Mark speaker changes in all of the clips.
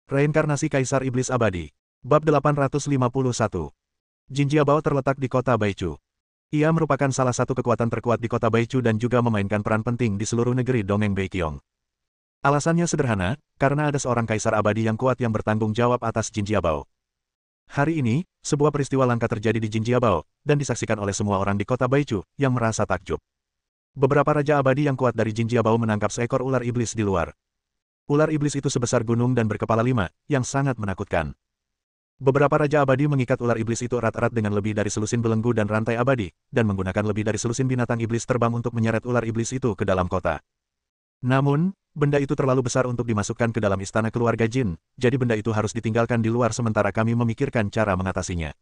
Speaker 1: Reinkarnasi Kaisar Iblis Abadi. Bab 851. Jin Jiabao terletak di kota Baichu. Ia merupakan salah satu kekuatan terkuat di kota Baichu dan juga memainkan peran penting di seluruh negeri dongeng Baiqiong. Alasannya sederhana, karena ada seorang Kaisar Abadi yang kuat yang bertanggung jawab atas Jin Jiabao. Hari ini, sebuah peristiwa langka terjadi di Jin Jiabao, dan disaksikan oleh semua orang di kota Baichu, yang merasa takjub. Beberapa Raja Abadi yang kuat dari Jin Jiabao menangkap seekor ular iblis di luar. Ular iblis itu sebesar gunung dan berkepala 5, yang sangat menakutkan. Beberapa Raja Abadi mengikat ular iblis itu erat-erat dengan lebih dari selusin belenggu dan rantai abadi, dan menggunakan lebih dari selusin binatang iblis terbang untuk menyeret ular iblis itu ke dalam kota. Namun, benda itu terlalu besar untuk dimasukkan ke dalam istana keluarga Jin, jadi benda itu harus ditinggalkan di luar sementara kami memikirkan cara mengatasinya.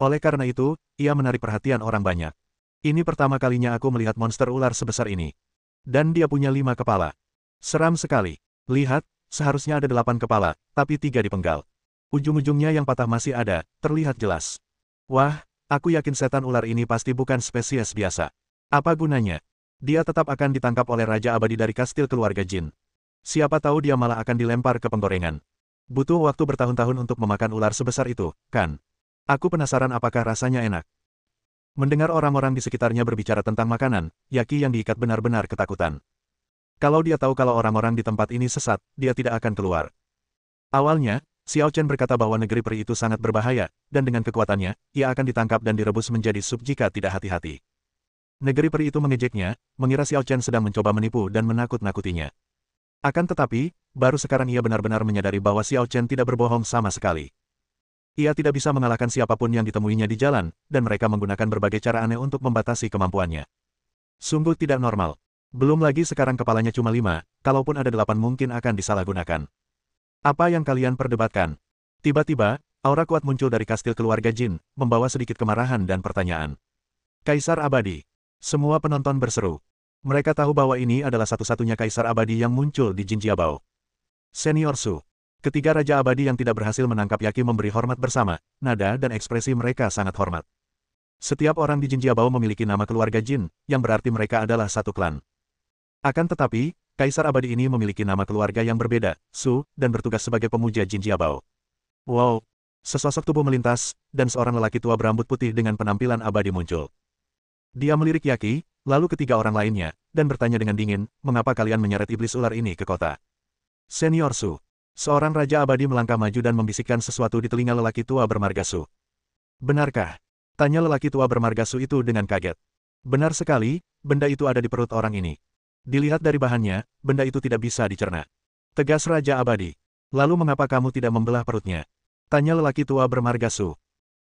Speaker 1: Oleh karena itu, ia menarik perhatian orang banyak. Ini pertama kalinya aku melihat monster ular sebesar ini. Dan dia punya 5 kepala. Seram sekali. Lihat, seharusnya ada 8 kepala, tapi 3 dipenggal. Ujung-ujungnya yang patah masih ada, terlihat jelas. Wah, aku yakin setan ular ini pasti bukan spesies biasa. Apa gunanya? Dia tetap akan ditangkap oleh Raja Abadi dari kastil keluarga Jin. Siapa tahu dia malah akan dilempar ke penggorengan. Butuh waktu bertahun-tahun untuk memakan ular sebesar itu, kan? Aku penasaran apakah rasanya enak. Mendengar orang-orang di sekitarnya berbicara tentang makanan, Yaki yang diikat benar-benar ketakutan. Kalau dia tahu kalau orang-orang di tempat ini sesat, dia tidak akan keluar. Awalnya, Xiao Chen berkata bahwa negeri peri itu sangat berbahaya, dan dengan kekuatannya, ia akan ditangkap dan direbus menjadi sup jika tidak hati-hati. Negeri peri itu mengejeknya, mengira Xiao Chen sedang mencoba menipu dan menakut-nakutinya. Akan tetapi, baru sekarang ia benar-benar menyadari bahwa Xiao Chen tidak berbohong sama sekali. Ia tidak bisa mengalahkan siapapun yang ditemuinya di jalan, dan mereka menggunakan berbagai cara aneh untuk membatasi kemampuannya. Sungguh tidak normal. Belum lagi sekarang kepalanya cuma 5, kalaupun ada 8 mungkin akan disalahgunakan. Apa yang kalian perdebatkan? Tiba-tiba, aura kuat muncul dari kastil keluarga Jin, membawa sedikit kemarahan dan pertanyaan. Kaisar Abadi. Semua penonton berseru. Mereka tahu bahwa ini adalah satu-satunya Kaisar Abadi yang muncul di Jin Jiabao. Senior Su. Ketiga Raja Abadi yang tidak berhasil menangkap Yaki memberi hormat bersama, nada dan ekspresi mereka sangat hormat. Setiap orang di Jin Jiabao memiliki nama keluarga Jin, yang berarti mereka adalah satu klan. Akan tetapi, Kaisar Abadi ini memiliki nama keluarga yang berbeda, Su, dan bertugas sebagai pemuja Jin Jiabao. Wow! Sesosok tubuh melintas, dan seorang lelaki tua berambut putih dengan penampilan abadi muncul. Dia melirik Yaki, lalu ketiga orang lainnya, dan bertanya dengan dingin, mengapa kalian menyeret iblis ular ini ke kota? Senior Su. Seorang Raja Abadi melangkah maju dan membisikkan sesuatu di telinga lelaki tua bermarga Su. Benarkah? Tanya lelaki tua bermarga Su itu dengan kaget. Benar sekali, benda itu ada di perut orang ini. Dilihat dari bahannya, benda itu tidak bisa dicerna. Tegas Raja Abadi. Lalu mengapa kamu tidak membelah perutnya? Tanya lelaki tua bermarga Su.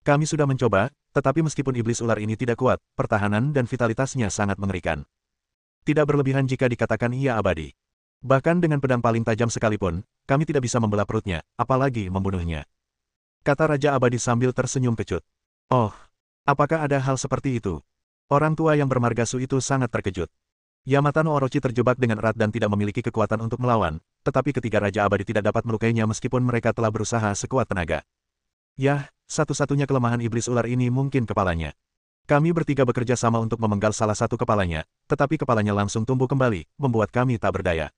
Speaker 1: Kami sudah mencoba, tetapi meskipun iblis ular ini tidak kuat, pertahanan dan vitalitasnya sangat mengerikan. Tidak berlebihan jika dikatakan ia abadi. Bahkan dengan pedang paling tajam sekalipun, kami tidak bisa membelah perutnya, apalagi membunuhnya. Kata Raja Abadi sambil tersenyum kecut. Oh, apakah ada hal seperti itu? Orang tua yang bermarga Su itu sangat terkejut. Yamata no Orochi terjebak dengan erat dan tidak memiliki kekuatan untuk melawan, tetapi ketiga Raja Abadi tidak dapat melukainya meskipun mereka telah berusaha sekuat tenaga. Yah, satu-satunya kelemahan iblis ular ini mungkin kepalanya. Kami bertiga bekerja sama untuk memenggal salah satu kepalanya, tetapi kepalanya langsung tumbuh kembali, membuat kami tak berdaya.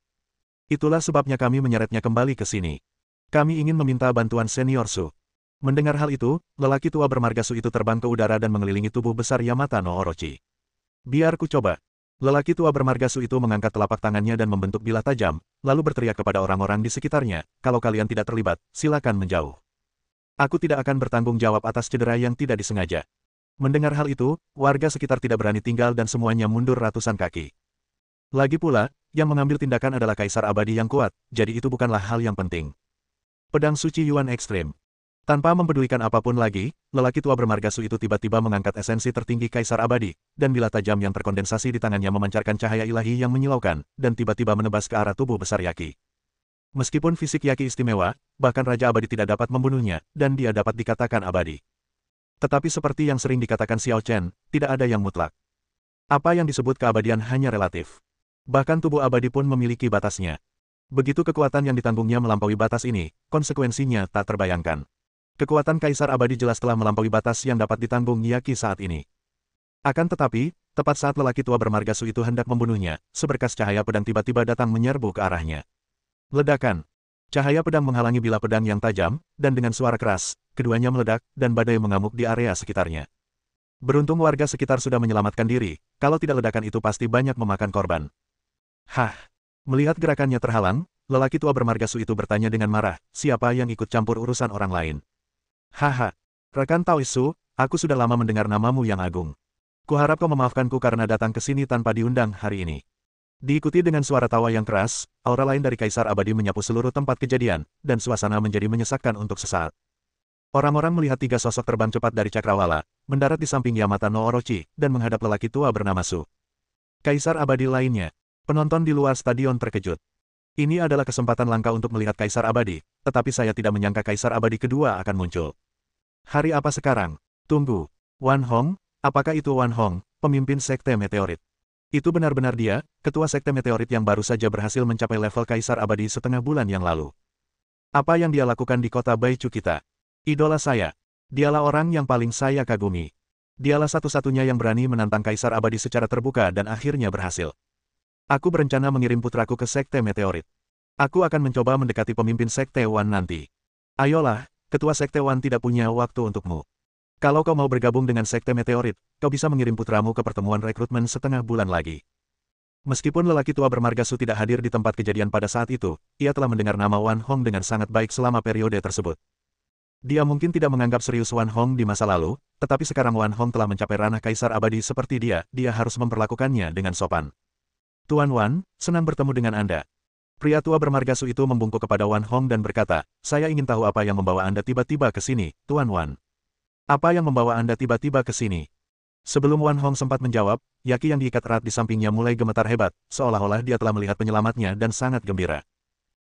Speaker 1: Itulah sebabnya kami menyeretnya kembali ke sini. Kami ingin meminta bantuan Senior Su. Mendengar hal itu, lelaki tua bermarga Su itu terbang ke udara dan mengelilingi tubuh besar Yamata no Orochi. Biar ku coba. Lelaki tua bermarga Su itu mengangkat telapak tangannya dan membentuk bilah tajam, lalu berteriak kepada orang-orang di sekitarnya, kalau kalian tidak terlibat, silakan menjauh. Aku tidak akan bertanggung jawab atas cedera yang tidak disengaja. Mendengar hal itu, warga sekitar tidak berani tinggal dan semuanya mundur ratusan kaki. Lagi pula, yang mengambil tindakan adalah Kaisar Abadi yang kuat, jadi itu bukanlah hal yang penting. Pedang Suci Yuan Ekstrim. Tanpa mempedulikan apapun lagi, lelaki tua bermarga Su itu tiba-tiba mengangkat esensi tertinggi Kaisar Abadi, dan bilah tajam yang terkondensasi di tangannya memancarkan cahaya ilahi yang menyilaukan, dan tiba-tiba menebas ke arah tubuh besar Yaki. Meskipun fisik Yaki istimewa, bahkan Raja Abadi tidak dapat membunuhnya, dan dia dapat dikatakan abadi. Tetapi seperti yang sering dikatakan Xiao Chen, tidak ada yang mutlak. Apa yang disebut keabadian hanya relatif. Bahkan tubuh abadi pun memiliki batasnya. Begitu kekuatan yang ditanggungnya melampaui batas ini, konsekuensinya tak terbayangkan. Kekuatan Kaisar Abadi jelas telah melampaui batas yang dapat ditanggung Yaki saat ini. Akan tetapi, tepat saat lelaki tua bermarga Su itu hendak membunuhnya, seberkas cahaya pedang tiba-tiba datang menyerbu ke arahnya. Ledakan. Cahaya pedang menghalangi bilah pedang yang tajam, dan dengan suara keras, keduanya meledak, dan badai mengamuk di area sekitarnya. Beruntung warga sekitar sudah menyelamatkan diri, kalau tidak ledakan itu pasti banyak memakan korban. Hah! Melihat gerakannya terhalang, lelaki tua bermargasu itu bertanya dengan marah, siapa yang ikut campur urusan orang lain? Haha! Rekan Taoisu, aku sudah lama mendengar namamu yang agung. Kuharap kau memaafkanku karena datang ke sini tanpa diundang hari ini. Diikuti dengan suara tawa yang keras, aura lain dari Kaisar Abadi menyapu seluruh tempat kejadian, dan suasana menjadi menyesakkan untuk sesaat. Orang-orang melihat tiga sosok terbang cepat dari Cakrawala, mendarat di samping Yamata no Orochi, dan menghadap lelaki tua bernama Su. Kaisar Abadi lainnya. Penonton di luar stadion terkejut. Ini adalah kesempatan langka untuk melihat Kaisar Abadi, tetapi saya tidak menyangka Kaisar Abadi kedua akan muncul. Hari apa sekarang? Tunggu. Wan Hong? Apakah itu Wan Hong, pemimpin Sekte Meteorit? Itu benar-benar dia, ketua Sekte Meteorit yang baru saja berhasil mencapai level Kaisar Abadi setengah bulan yang lalu. Apa yang dia lakukan di kota Baichu kita? Idola saya. Dialah orang yang paling saya kagumi. Dialah satu-satunya yang berani menantang Kaisar Abadi secara terbuka dan akhirnya berhasil. Aku berencana mengirim putraku ke Sekte Meteorit. Aku akan mencoba mendekati pemimpin Sekte Wan nanti. Ayolah, ketua Sekte Wan tidak punya waktu untukmu. Kalau kau mau bergabung dengan Sekte Meteorit, kau bisa mengirim putramu ke pertemuan rekrutmen setengah bulan lagi. Meskipun lelaki tua bermargasu tidak hadir di tempat kejadian pada saat itu, ia telah mendengar nama Wan Hong dengan sangat baik selama periode tersebut. Dia mungkin tidak menganggap serius Wan Hong di masa lalu, tetapi sekarang Wan Hong telah mencapai ranah Kaisar Abadi seperti dia harus memperlakukannya dengan sopan. Tuan Wan, senang bertemu dengan Anda. Pria tua bermargasu itu membungkuk kepada Wan Hong dan berkata, saya ingin tahu apa yang membawa Anda tiba-tiba ke sini, Tuan Wan. Apa yang membawa Anda tiba-tiba ke sini? Sebelum Wan Hong sempat menjawab, Yaki yang diikat erat di sampingnya mulai gemetar hebat, seolah-olah dia telah melihat penyelamatnya dan sangat gembira.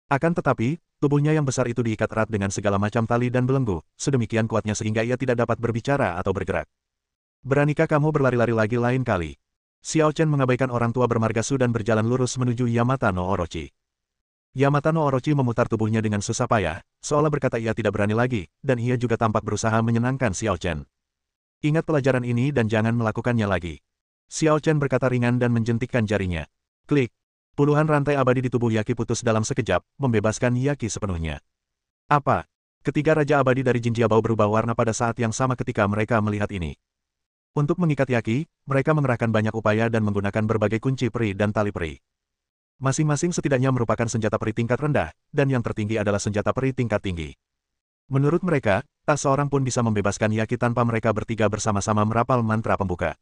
Speaker 1: Akan tetapi, tubuhnya yang besar itu diikat erat dengan segala macam tali dan belenggu, sedemikian kuatnya sehingga ia tidak dapat berbicara atau bergerak. Beranikah kamu berlari-lari lagi lain kali? Xiao Chen mengabaikan orang tua bermargasu dan berjalan lurus menuju Yamata no Orochi. Yamata no Orochi memutar tubuhnya dengan susah payah, seolah berkata ia tidak berani lagi, dan ia juga tampak berusaha menyenangkan Xiao Chen. Ingat pelajaran ini dan jangan melakukannya lagi. Xiao Chen berkata ringan dan menjentikkan jarinya. Klik. Puluhan rantai abadi di tubuh Yaki putus dalam sekejap, membebaskan Yaki sepenuhnya. Apa? Ketiga Raja Abadi dari Jinjiabao berubah warna pada saat yang sama ketika mereka melihat ini. Untuk mengikat Yaki, mereka mengerahkan banyak upaya dan menggunakan berbagai kunci peri dan tali peri. Masing-masing setidaknya merupakan senjata peri tingkat rendah, dan yang tertinggi adalah senjata peri tingkat tinggi. Menurut mereka, tak seorang pun bisa membebaskan Yaki tanpa mereka bertiga bersama-sama merapal mantra pembuka.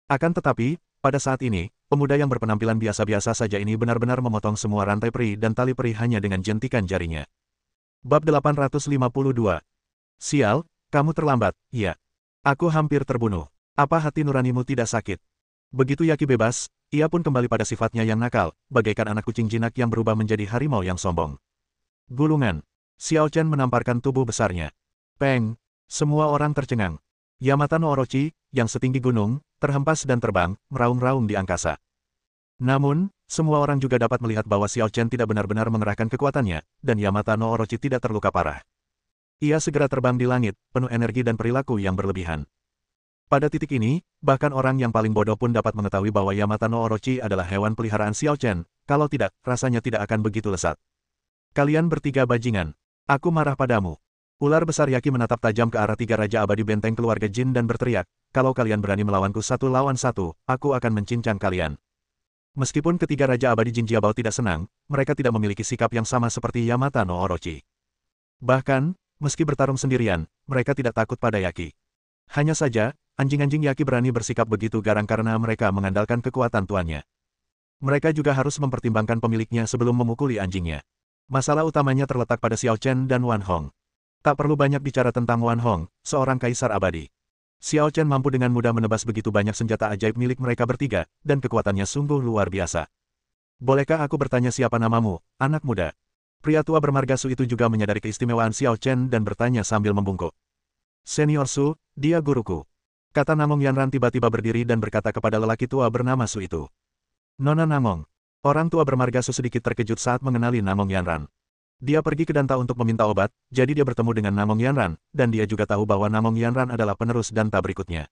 Speaker 1: Akan tetapi, pada saat ini, pemuda yang berpenampilan biasa-biasa saja ini benar-benar memotong semua rantai peri dan tali peri hanya dengan jentikan jarinya. Bab 852. Sial, kamu terlambat, iya. Aku hampir terbunuh. Apa hati nuranimu tidak sakit? Begitu Yaki bebas, ia pun kembali pada sifatnya yang nakal, bagaikan anak kucing jinak yang berubah menjadi harimau yang sombong. Gulungan. Xiao Chen menamparkan tubuh besarnya. Peng. Semua orang tercengang. Yamata no Orochi, yang setinggi gunung, terhempas dan terbang, meraung-raung di angkasa. Namun, semua orang juga dapat melihat bahwa Xiao Chen tidak benar-benar mengerahkan kekuatannya, dan Yamata no Orochi tidak terluka parah. Ia segera terbang di langit, penuh energi dan perilaku yang berlebihan. Pada titik ini, bahkan orang yang paling bodoh pun dapat mengetahui bahwa Yamata no Orochi adalah hewan peliharaan Xiao Chen, kalau tidak, rasanya tidak akan begitu lesat. Kalian bertiga bajingan. Aku marah padamu. Ular besar Yaki menatap tajam ke arah tiga Raja Abadi benteng keluarga Jin dan berteriak, kalau kalian berani melawanku 1 lawan 1, aku akan mencincang kalian. Meskipun ketiga Raja Abadi Jinjiabao tidak senang, mereka tidak memiliki sikap yang sama seperti Yamata no Orochi. Bahkan, meski bertarung sendirian, mereka tidak takut pada Yaki. Hanya saja, anjing-anjing Yaki berani bersikap begitu garang karena mereka mengandalkan kekuatan tuannya. Mereka juga harus mempertimbangkan pemiliknya sebelum memukuli anjingnya. Masalah utamanya terletak pada Xiao Chen dan Wan Hong. Tak perlu banyak bicara tentang Wan Hong, seorang kaisar abadi. Xiao Chen mampu dengan mudah menebas begitu banyak senjata ajaib milik mereka bertiga, dan kekuatannya sungguh luar biasa. Bolehkah aku bertanya siapa namamu, anak muda? Pria tua bermargasu itu juga menyadari keistimewaan Xiao Chen dan bertanya sambil membungkuk. Senior Su, dia guruku. Kata Namong Yanran tiba-tiba berdiri dan berkata kepada lelaki tua bernama Su itu. Nona Namong. Orang tua bermargasu sedikit terkejut saat mengenali Namong Yanran. Dia pergi ke Danta untuk meminta obat, jadi dia bertemu dengan Namong Yanran, dan dia juga tahu bahwa Namong Yanran adalah penerus Danta berikutnya.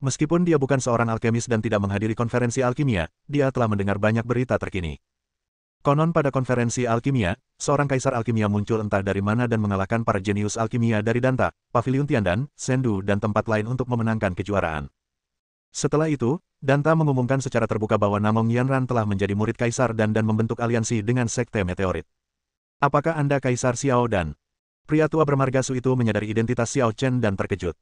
Speaker 1: Meskipun dia bukan seorang alkemis dan tidak menghadiri konferensi alkimia, dia telah mendengar banyak berita terkini. Konon pada konferensi alkimia, seorang kaisar alkimia muncul entah dari mana dan mengalahkan para jenius alkimia dari Danta, Pavilion Tiandan, Sendu dan tempat lain untuk memenangkan kejuaraan. Setelah itu, Danta mengumumkan secara terbuka bahwa Namong Yanran telah menjadi murid kaisar dan membentuk aliansi dengan Sekte Meteorit. Apakah Anda Kaisar Xiao Dan? Pria tua bermarga Su itu menyadari identitas Xiao Chen dan terkejut.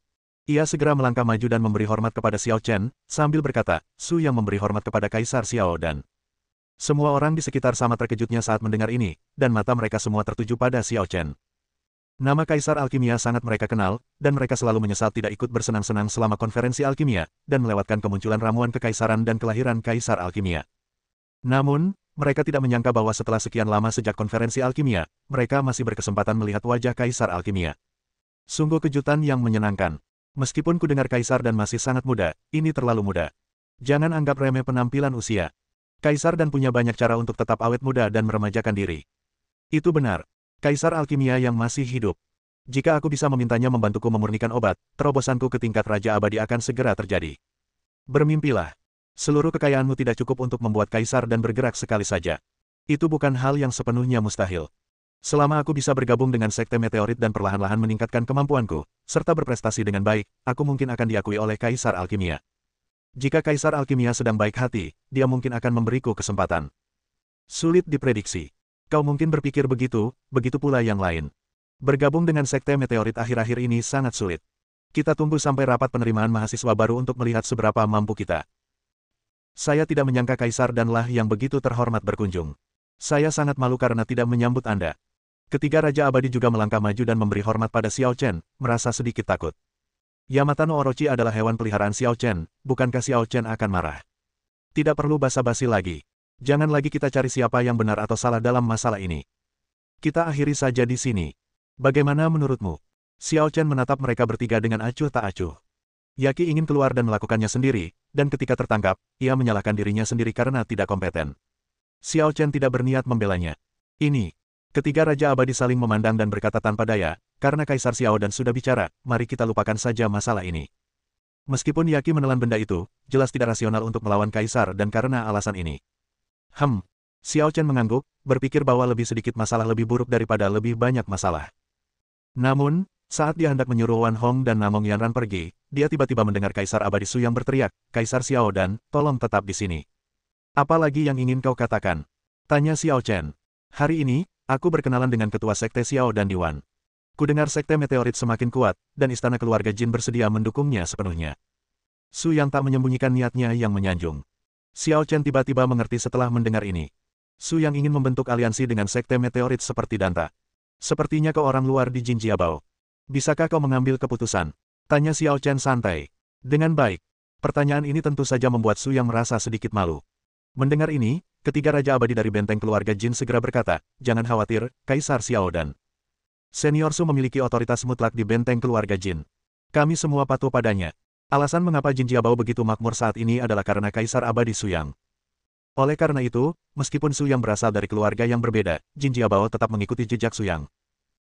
Speaker 1: Ia segera melangkah maju dan memberi hormat kepada Xiao Chen, sambil berkata, Su yang memberi hormat kepada Kaisar Xiao Dan. Semua orang di sekitar sama terkejutnya saat mendengar ini, dan mata mereka semua tertuju pada Xiao Chen. Nama Kaisar Alkimia sangat mereka kenal, dan mereka selalu menyesal tidak ikut bersenang-senang selama konferensi alkimia, dan melewatkan kemunculan ramuan kekaisaran dan kelahiran Kaisar Alkimia. Namun, mereka tidak menyangka bahwa setelah sekian lama sejak konferensi alkimia, mereka masih berkesempatan melihat wajah Kaisar Alkimia. Sungguh kejutan yang menyenangkan. Meskipun ku dengar Kaisar dan masih sangat muda, ini terlalu muda. Jangan anggap remeh penampilan usia. Kaisar dan punya banyak cara untuk tetap awet muda dan meremajakan diri. Itu benar. Kaisar Alkimia yang masih hidup. Jika aku bisa memintanya membantuku memurnikan obat, terobosanku ke tingkat Raja Abadi akan segera terjadi. Bermimpilah. Seluruh kekayaanmu tidak cukup untuk membuat kaisar dan bergerak sekali saja. Itu bukan hal yang sepenuhnya mustahil. Selama aku bisa bergabung dengan Sekte Meteorit dan perlahan-lahan meningkatkan kemampuanku, serta berprestasi dengan baik, aku mungkin akan diakui oleh Kaisar Alkimia. Jika Kaisar Alkimia sedang baik hati, dia mungkin akan memberiku kesempatan. Sulit diprediksi. Kau mungkin berpikir begitu, begitu pula yang lain. Bergabung dengan Sekte Meteorit akhir-akhir ini sangat sulit. Kita tunggu sampai rapat penerimaan mahasiswa baru untuk melihat seberapa mampu kita. Saya tidak menyangka Kaisar Danlah yang begitu terhormat berkunjung. Saya sangat malu karena tidak menyambut Anda. Ketiga Raja Abadi juga melangkah maju dan memberi hormat pada Xiao Chen, merasa sedikit takut. Yamata no Orochi adalah hewan peliharaan Xiao Chen, bukankah Xiao Chen akan marah? Tidak perlu basa-basi lagi. Jangan lagi kita cari siapa yang benar atau salah dalam masalah ini. Kita akhiri saja di sini. Bagaimana menurutmu? Xiao Chen menatap mereka bertiga dengan acuh tak acuh. Yaki ingin keluar dan melakukannya sendiri, dan ketika tertangkap, ia menyalahkan dirinya sendiri karena tidak kompeten. Xiao Chen tidak berniat membelanya. Ini. Ketiga Raja Abadi saling memandang dan berkata tanpa daya, karena Kaisar Xiao Dan sudah bicara, mari kita lupakan saja masalah ini. Meskipun Yaki menelan benda itu, jelas tidak rasional untuk melawan Kaisar dan karena alasan ini. Xiao Chen mengangguk, berpikir bahwa lebih sedikit masalah lebih buruk daripada lebih banyak masalah. Namun, saat dia hendak menyuruh Wan Hong dan Namong Yanran pergi, dia tiba-tiba mendengar Kaisar Abadi Su yang berteriak, Kaisar Xiao Dan, tolong tetap di sini. Apa lagi yang ingin kau katakan? Tanya Xiao Chen. Hari ini, aku berkenalan dengan ketua Sekte Xiao Dan Diwan. Kudengar Sekte Meteorit semakin kuat, dan istana keluarga Jin bersedia mendukungnya sepenuhnya. Su yang tak menyembunyikan niatnya yang menyanjung. Xiao Chen tiba-tiba mengerti setelah mendengar ini. Su yang ingin membentuk aliansi dengan Sekte Meteorit seperti Danta. Sepertinya kau orang luar di Jin Jiabao. Bisakah kau mengambil keputusan? Tanya Xiao Chen santai. Dengan baik. Pertanyaan ini tentu saja membuat Su yang merasa sedikit malu. Mendengar ini, ketiga Raja Abadi dari benteng keluarga Jin segera berkata, jangan khawatir, Kaisar Xiao Dan. Senior Su memiliki otoritas mutlak di benteng keluarga Jin. Kami semua patuh padanya. Alasan mengapa Jin Jiabao begitu makmur saat ini adalah karena Kaisar Abadi Su Yang. Oleh karena itu, meskipun Su Yang berasal dari keluarga yang berbeda, Jin Jiabao tetap mengikuti jejak Su Yang.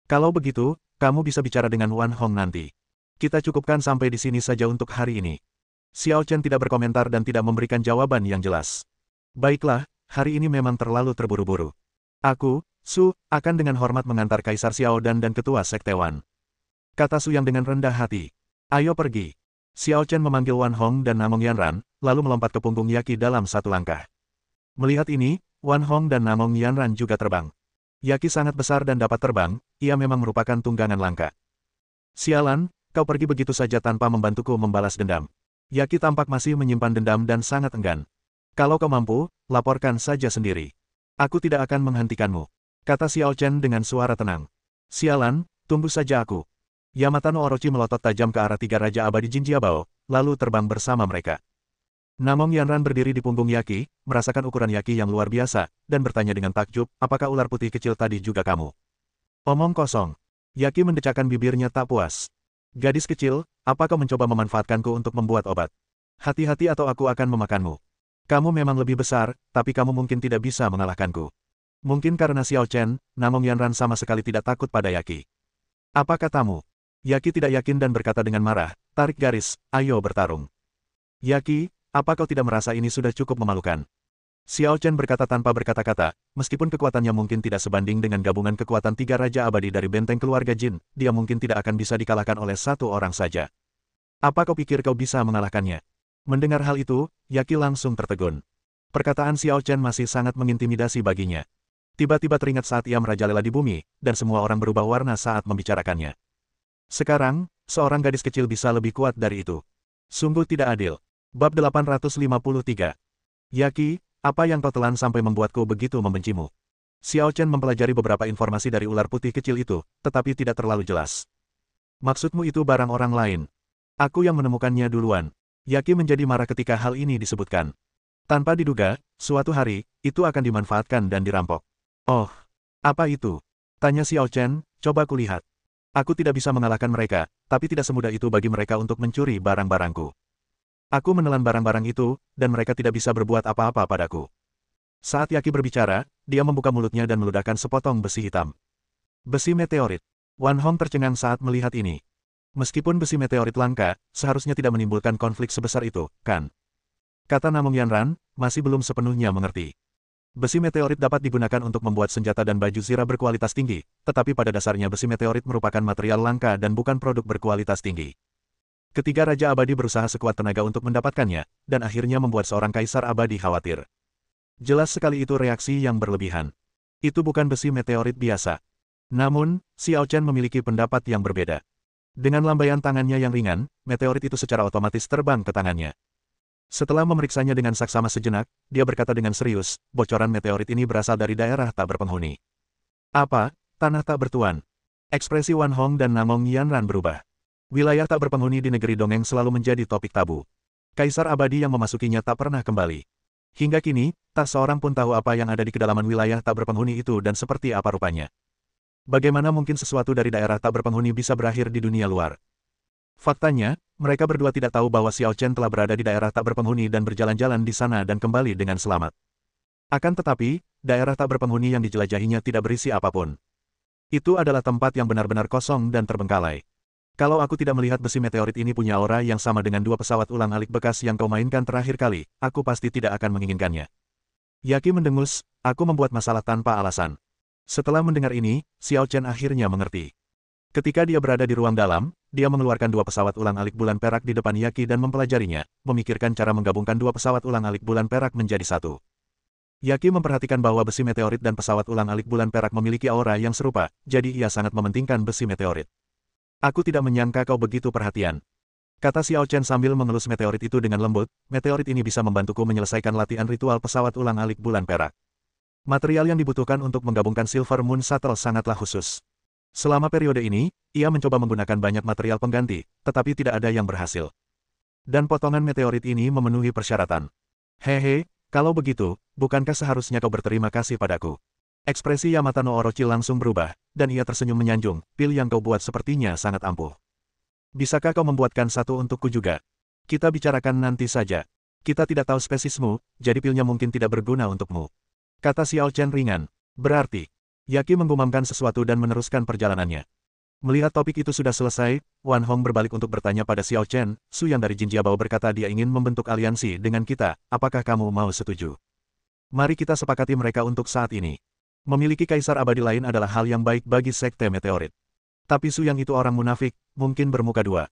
Speaker 1: Kalau begitu, kamu bisa bicara dengan Wan Hong nanti. Kita cukupkan sampai di sini saja untuk hari ini. Xiao Chen tidak berkomentar dan tidak memberikan jawaban yang jelas. Baiklah, hari ini memang terlalu terburu-buru. Aku, Su, akan dengan hormat mengantar Kaisar Xiao Dan Ketua Sekte Wan. Kata Su Yang dengan rendah hati. Ayo pergi. Xiao Chen memanggil Wan Hong dan Namong Yanran, lalu melompat ke punggung Yaki dalam satu langkah. Melihat ini, Wan Hong dan Namong Yanran juga terbang. Yaki sangat besar dan dapat terbang, ia memang merupakan tunggangan langka. Sialan, kau pergi begitu saja tanpa membantuku membalas dendam. Yaki tampak masih menyimpan dendam dan sangat enggan. Kalau kau mampu, laporkan saja sendiri. Aku tidak akan menghentikanmu. Kata Xiao Chen dengan suara tenang. Sialan, tunggu saja aku. Yamata no Orochi melotot tajam ke arah tiga Raja Abadi Jin Jiabao, lalu terbang bersama mereka. Namong Yanran berdiri di punggung Yaki, merasakan ukuran Yaki yang luar biasa, dan bertanya dengan takjub, apakah ular putih kecil tadi juga kamu? Omong kosong. Yaki mendecakkan bibirnya tak puas. Gadis kecil, apa kau mencoba memanfaatkanku untuk membuat obat? Hati-hati atau aku akan memakanmu. Kamu memang lebih besar, tapi kamu mungkin tidak bisa mengalahkanku. Mungkin karena Xiao Chen, Namong Yanran sama sekali tidak takut pada Yaki. Apa katamu? Yaki tidak yakin dan berkata dengan marah, tarik garis, ayo bertarung. Yaki, apa kau tidak merasa ini sudah cukup memalukan? Xiao Chen berkata tanpa berkata-kata, meskipun kekuatannya mungkin tidak sebanding dengan gabungan kekuatan tiga Raja Abadi dari benteng keluarga Jin, dia mungkin tidak akan bisa dikalahkan oleh satu orang saja. Apa kau pikir kau bisa mengalahkannya? Mendengar hal itu, Yaqi langsung tertegun. Perkataan Xiao Chen masih sangat mengintimidasi baginya. Tiba-tiba teringat saat ia merajalela di bumi, dan semua orang berubah warna saat membicarakannya. Sekarang, seorang gadis kecil bisa lebih kuat dari itu. Sungguh tidak adil. Bab 853. Yaqi, apa yang kau telan sampai membuatku begitu membencimu? Xiao Chen mempelajari beberapa informasi dari ular putih kecil itu, tetapi tidak terlalu jelas. Maksudmu itu barang orang lain. Aku yang menemukannya duluan. Yaqi menjadi marah ketika hal ini disebutkan. Tanpa diduga, suatu hari, itu akan dimanfaatkan dan dirampok. Oh, apa itu? Tanya Xiao Chen, coba kulihat. Aku tidak bisa mengalahkan mereka, tapi tidak semudah itu bagi mereka untuk mencuri barang-barangku. Aku menelan barang-barang itu, dan mereka tidak bisa berbuat apa-apa padaku. Saat Yaqi berbicara, dia membuka mulutnya dan meludahkan sepotong besi hitam. Besi meteorit. Wan Hong tercengang saat melihat ini. Meskipun besi meteorit langka, seharusnya tidak menimbulkan konflik sebesar itu, kan? Kata Namong Yanran, masih belum sepenuhnya mengerti. Besi meteorit dapat digunakan untuk membuat senjata dan baju zirah berkualitas tinggi, tetapi pada dasarnya besi meteorit merupakan material langka dan bukan produk berkualitas tinggi. Ketiga Raja Abadi berusaha sekuat tenaga untuk mendapatkannya, dan akhirnya membuat seorang Kaisar Abadi khawatir. Jelas sekali itu reaksi yang berlebihan. Itu bukan besi meteorit biasa. Namun, Xiao Chen memiliki pendapat yang berbeda. Dengan lambaian tangannya yang ringan, meteorit itu secara otomatis terbang ke tangannya. Setelah memeriksanya dengan saksama sejenak, dia berkata dengan serius, bocoran meteorit ini berasal dari daerah tak berpenghuni. Apa? Tanah tak bertuan. Ekspresi Wan Hong dan Namong Yanran berubah. Wilayah tak berpenghuni di negeri dongeng selalu menjadi topik tabu. Kaisar Abadi yang memasukinya tak pernah kembali. Hingga kini, tak seorang pun tahu apa yang ada di kedalaman wilayah tak berpenghuni itu dan seperti apa rupanya. Bagaimana mungkin sesuatu dari daerah tak berpenghuni bisa berakhir di dunia luar? Faktanya, mereka berdua tidak tahu bahwa Xiao Chen telah berada di daerah tak berpenghuni dan berjalan-jalan di sana dan kembali dengan selamat. Akan tetapi, daerah tak berpenghuni yang dijelajahinya tidak berisi apapun. Itu adalah tempat yang benar-benar kosong dan terbengkalai. Kalau aku tidak melihat besi meteorit ini punya aura yang sama dengan dua pesawat ulang-alik bekas yang kau mainkan terakhir kali, aku pasti tidak akan menginginkannya. Yaqi mendengus, aku membuat masalah tanpa alasan. Setelah mendengar ini, Xiao Chen akhirnya mengerti. Ketika dia berada di ruang dalam, dia mengeluarkan dua pesawat ulang-alik bulan perak di depan Yaqi dan mempelajarinya, memikirkan cara menggabungkan dua pesawat ulang-alik bulan perak menjadi satu. Yaqi memperhatikan bahwa besi meteorit dan pesawat ulang-alik bulan perak memiliki aura yang serupa, jadi ia sangat mementingkan besi meteorit. Aku tidak menyangka kau begitu perhatian. Kata Xiao Chen sambil mengelus meteorit itu dengan lembut, meteorit ini bisa membantuku menyelesaikan latihan ritual pesawat ulang-alik bulan perak. Material yang dibutuhkan untuk menggabungkan Silver Moon Shuttle sangatlah khusus. Selama periode ini, ia mencoba menggunakan banyak material pengganti, tetapi tidak ada yang berhasil. Dan potongan meteorit ini memenuhi persyaratan. Hehe, kalau begitu, bukankah seharusnya kau berterima kasih padaku? Ekspresi Yamata no Orochi langsung berubah, dan ia tersenyum menyanjung, pil yang kau buat sepertinya sangat ampuh. Bisakah kau membuatkan satu untukku juga? Kita bicarakan nanti saja. Kita tidak tahu spesiesmu, jadi pilnya mungkin tidak berguna untukmu. Kata Xiao Chen ringan. Berarti, Yaqi menggumamkan sesuatu dan meneruskan perjalanannya. Melihat topik itu sudah selesai, Wan Hong berbalik untuk bertanya pada Xiao Chen, Su yang dari Jin Jiabao berkata dia ingin membentuk aliansi dengan kita, apakah kamu mau setuju? Mari kita sepakati mereka untuk saat ini. Memiliki kaisar abadi lain adalah hal yang baik bagi sekte meteorit. Tapi Su yang itu orang munafik, mungkin bermuka dua.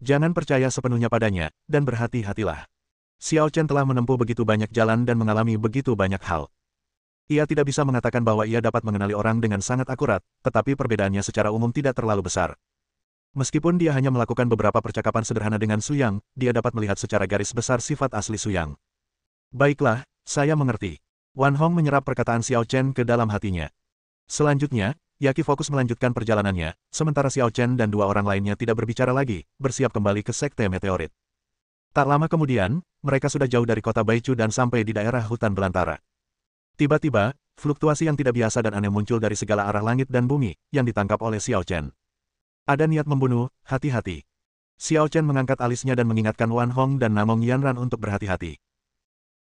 Speaker 1: Jangan percaya sepenuhnya padanya, dan berhati-hatilah. Xiao Chen telah menempuh begitu banyak jalan dan mengalami begitu banyak hal. Ia tidak bisa mengatakan bahwa ia dapat mengenali orang dengan sangat akurat, tetapi perbedaannya secara umum tidak terlalu besar. Meskipun dia hanya melakukan beberapa percakapan sederhana dengan Su Yang, dia dapat melihat secara garis besar sifat asli Su Yang. Baiklah, saya mengerti. Wan Hong menyerap perkataan Xiao Chen ke dalam hatinya. Selanjutnya, Yaqi fokus melanjutkan perjalanannya, sementara Xiao Chen dan dua orang lainnya tidak berbicara lagi, bersiap kembali ke sekte meteorit. Tak lama kemudian, mereka sudah jauh dari kota Baichu dan sampai di daerah hutan belantara. Tiba-tiba, fluktuasi yang tidak biasa dan aneh muncul dari segala arah langit dan bumi, yang ditangkap oleh Xiao Chen. Ada niat membunuh, hati-hati. Xiao Chen mengangkat alisnya dan mengingatkan Wan Hong dan Namong Yanran untuk berhati-hati.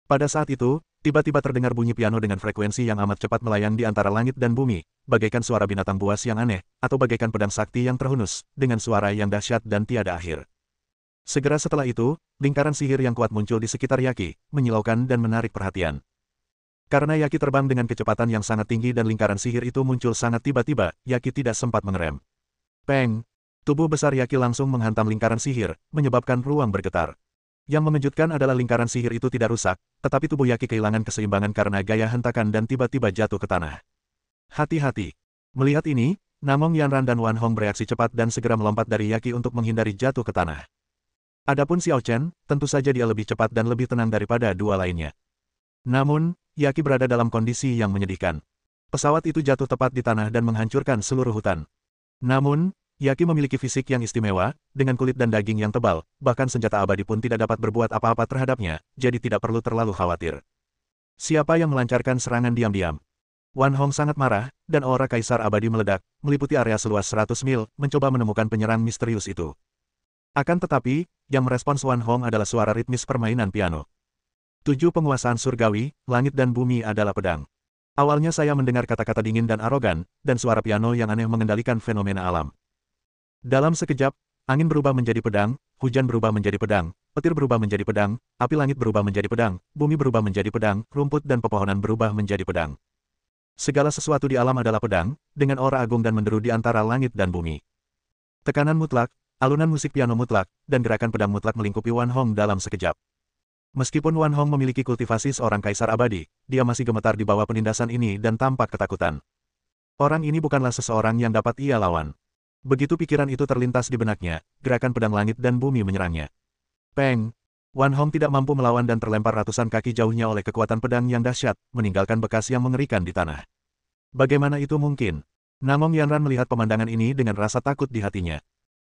Speaker 1: Pada saat itu, tiba-tiba terdengar bunyi piano dengan frekuensi yang amat cepat melayang di antara langit dan bumi, bagaikan suara binatang buas yang aneh, atau bagaikan pedang sakti yang terhunus, dengan suara yang dahsyat dan tiada akhir. Segera setelah itu, lingkaran sihir yang kuat muncul di sekitar Yaqi, menyilaukan dan menarik perhatian. Karena Yaki terbang dengan kecepatan yang sangat tinggi dan lingkaran sihir itu muncul sangat tiba-tiba, Yaki tidak sempat mengerem. Peng! Tubuh besar Yaki langsung menghantam lingkaran sihir, menyebabkan ruang bergetar. Yang mengejutkan adalah lingkaran sihir itu tidak rusak, tetapi tubuh Yaki kehilangan keseimbangan karena gaya hentakan dan tiba-tiba jatuh ke tanah. Hati-hati! Melihat ini, Namong Yanran dan Wan Hong bereaksi cepat dan segera melompat dari Yaki untuk menghindari jatuh ke tanah. Adapun Xiao Chen, tentu saja dia lebih cepat dan lebih tenang daripada dua lainnya. Namun, Yaki berada dalam kondisi yang menyedihkan. Pesawat itu jatuh tepat di tanah dan menghancurkan seluruh hutan. Namun, Yaki memiliki fisik yang istimewa, dengan kulit dan daging yang tebal, bahkan senjata abadi pun tidak dapat berbuat apa-apa terhadapnya, jadi tidak perlu terlalu khawatir. Siapa yang melancarkan serangan diam-diam? Wan Hong sangat marah, dan aura Kaisar Abadi meledak, meliputi area seluas 100 mil, mencoba menemukan penyerang misterius itu. Akan tetapi, yang merespons Wan Hong adalah suara ritmis permainan piano. 7 penguasaan surgawi, langit dan bumi adalah pedang. Awalnya saya mendengar kata-kata dingin dan arogan, dan suara piano yang aneh mengendalikan fenomena alam. Dalam sekejap, angin berubah menjadi pedang, hujan berubah menjadi pedang, petir berubah menjadi pedang, api langit berubah menjadi pedang, bumi berubah menjadi pedang, rumput dan pepohonan berubah menjadi pedang. Segala sesuatu di alam adalah pedang, dengan aura agung dan menderu di antara langit dan bumi. Tekanan mutlak, alunan musik piano mutlak, dan gerakan pedang mutlak melingkupi Wan Hong dalam sekejap. Meskipun Wan Hong memiliki kultivasi seorang kaisar abadi, dia masih gemetar di bawah penindasan ini dan tampak ketakutan. Orang ini bukanlah seseorang yang dapat ia lawan. Begitu pikiran itu terlintas di benaknya, gerakan pedang langit dan bumi menyerangnya. Peng! Wan Hong tidak mampu melawan dan terlempar ratusan kaki jauhnya oleh kekuatan pedang yang dahsyat, meninggalkan bekas yang mengerikan di tanah. Bagaimana itu mungkin? Namong Yanran melihat pemandangan ini dengan rasa takut di hatinya.